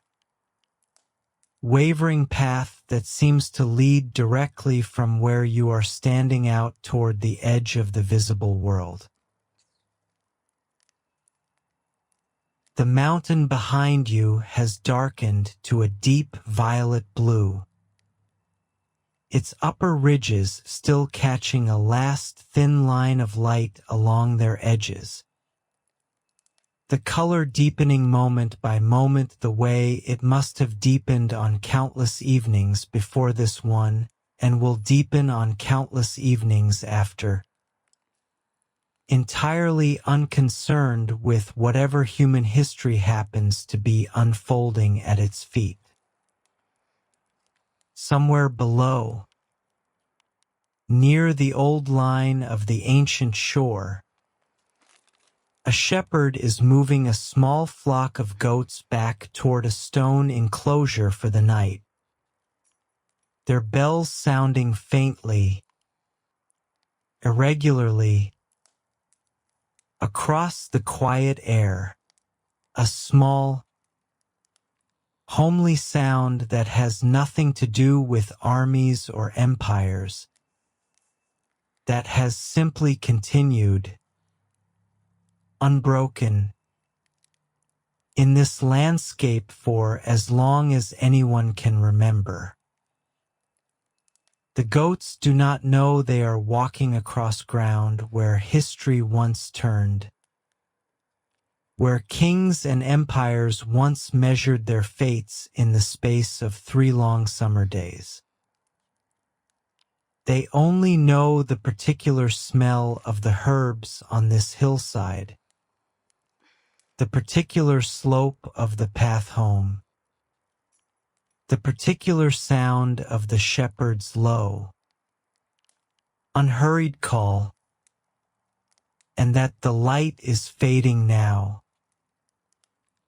wavering path that seems to lead directly from where you are standing out toward the edge of the visible world. The mountain behind you has darkened to a deep violet blue, its upper ridges still catching a last thin line of light along their edges. The color deepening moment by moment the way it must have deepened on countless evenings before this one, and will deepen on countless evenings after. Entirely unconcerned with whatever human history happens to be unfolding at its feet. Somewhere below, near the old line of the ancient shore, a shepherd is moving a small flock of goats back toward a stone enclosure for the night, their bells sounding faintly, irregularly, across the quiet air, a small, homely sound that has nothing to do with armies or empires, that has simply continued, unbroken, in this landscape for as long as anyone can remember. The goats do not know they are walking across ground where history once turned, where kings and empires once measured their fates in the space of 3 long summer days. They only know the particular smell of the herbs on this hillside, the particular slope of the path home, the particular sound of the shepherd's low, unhurried call, and that the light is fading now,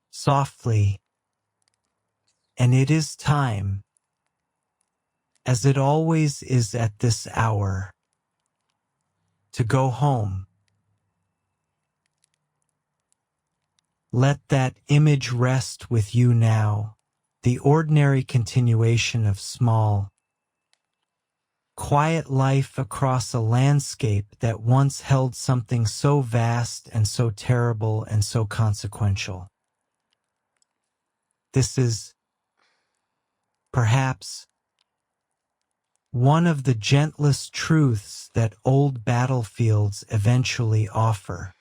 softly, and it is time, as it always is at this hour, to go home. Let that image rest with you now, the ordinary continuation of small, quiet life across a landscape that once held something so vast and so terrible and so consequential. This is, perhaps, one of the gentlest truths that old battlefields eventually offer.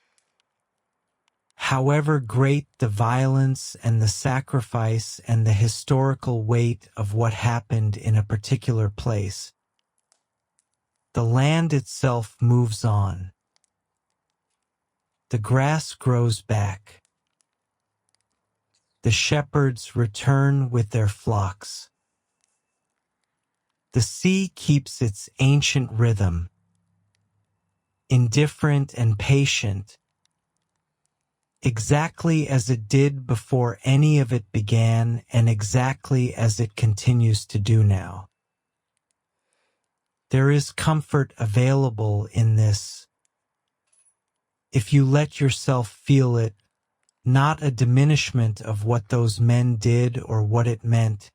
However great the violence and the sacrifice and the historical weight of what happened in a particular place, the land itself moves on. The grass grows back. The shepherds return with their flocks. The sea keeps its ancient rhythm, indifferent and patient, exactly as it did before any of it began and exactly as it continues to do now. There is comfort available in this, if you let yourself feel it, not a diminishment of what those men did or what it meant,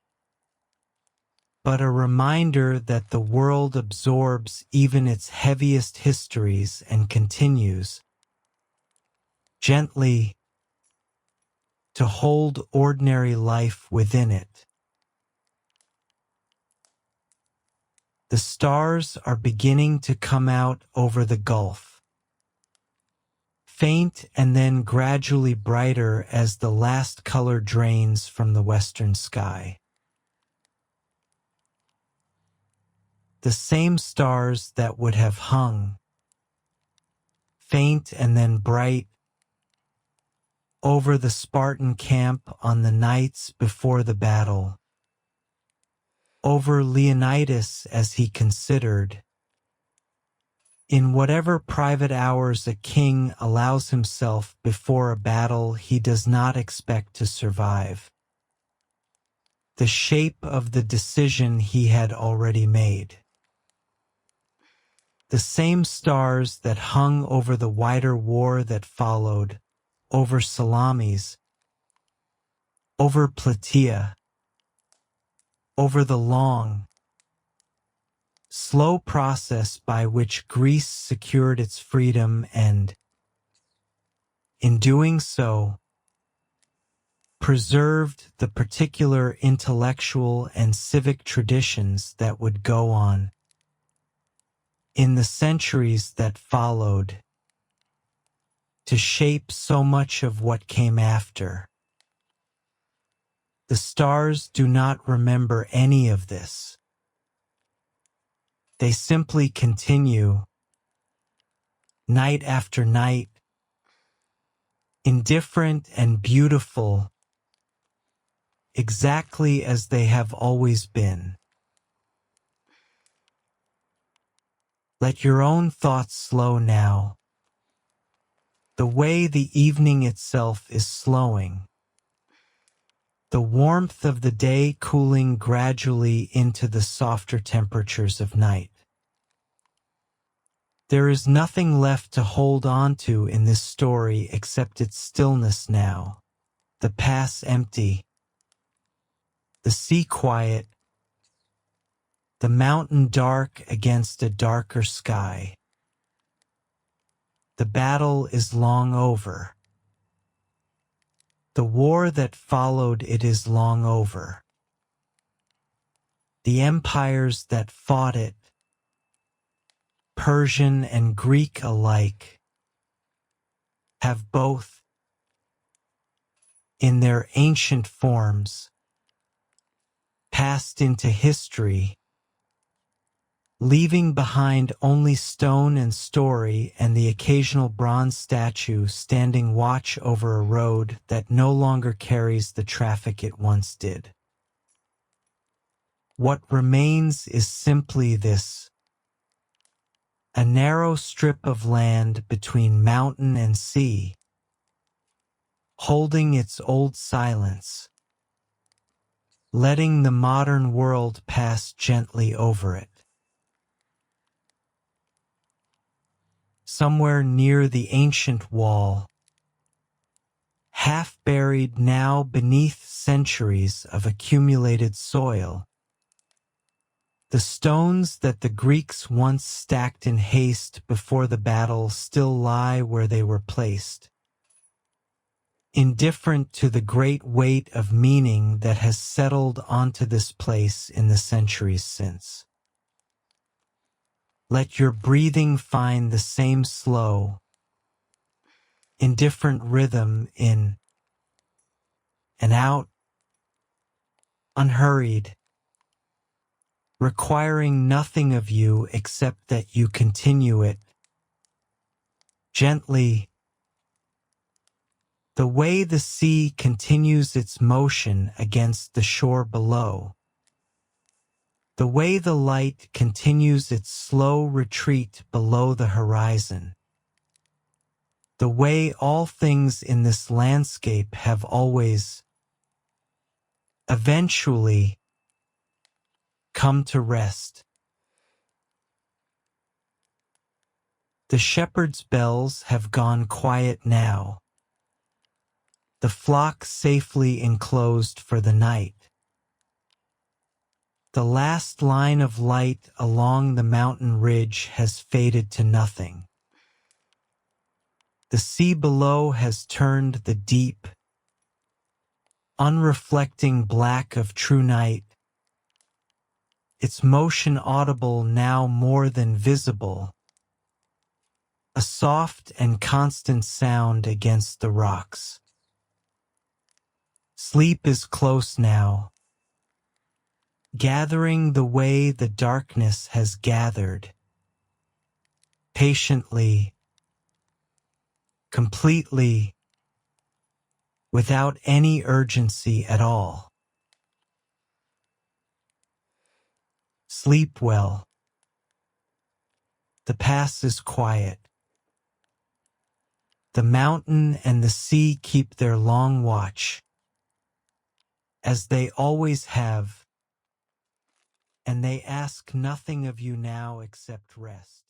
but a reminder that the world absorbs even its heaviest histories and continues, gently, to hold ordinary life within it. The stars are beginning to come out over the gulf, faint and then gradually brighter as the last color drains from the western sky. The same stars that would have hung, faint and then bright, over the Spartan camp on the nights before the battle, over Leonidas as he considered, in whatever private hours a king allows himself before a battle he does not expect to survive, the shape of the decision he had already made. The same stars that hung over the wider war that followed, over Salamis, over Plataea, over the long, slow process by which Greece secured its freedom and, in doing so, preserved the particular intellectual and civic traditions that would go on, in the centuries that followed, to shape so much of what came after. The stars do not remember any of this. They simply continue, night after night, indifferent and beautiful, exactly as they have always been. Let your own thoughts slow now, the way the evening itself is slowing, the warmth of the day cooling gradually into the softer temperatures of night. There is nothing left to hold on to in this story except its stillness now, the pass empty, the sea quiet, the mountain dark against a darker sky. The battle is long over. The war that followed it is long over. The empires that fought it, Persian and Greek alike, have both, in their ancient forms, passed into history, leaving behind only stone and story and the occasional bronze statue standing watch over a road that no longer carries the traffic it once did. What remains is simply this: a narrow strip of land between mountain and sea, holding its old silence, letting the modern world pass gently over it. Somewhere near the ancient wall, half buried now beneath centuries of accumulated soil, the stones that the Greeks once stacked in haste before the battle still lie where they were placed, indifferent to the great weight of meaning that has settled onto this place in the centuries since. Let your breathing find the same slow, indifferent rhythm in and out, unhurried, requiring nothing of you except that you continue it gently, the way the sea continues its motion against the shore below, the way the light continues its slow retreat below the horizon, the way all things in this landscape have always, eventually, come to rest. The shepherd's bells have gone quiet now, the flock safely enclosed for the night. The last line of light along the mountain ridge has faded to nothing. The sea below has turned the deep, unreflecting black of true night, its motion audible now more than visible, a soft and constant sound against the rocks. Sleep is close now, gathering the way the darkness has gathered, patiently, completely, without any urgency at all. Sleep well. The pass is quiet. The mountain and the sea keep their long watch, as they always have, and they ask nothing of you now except rest.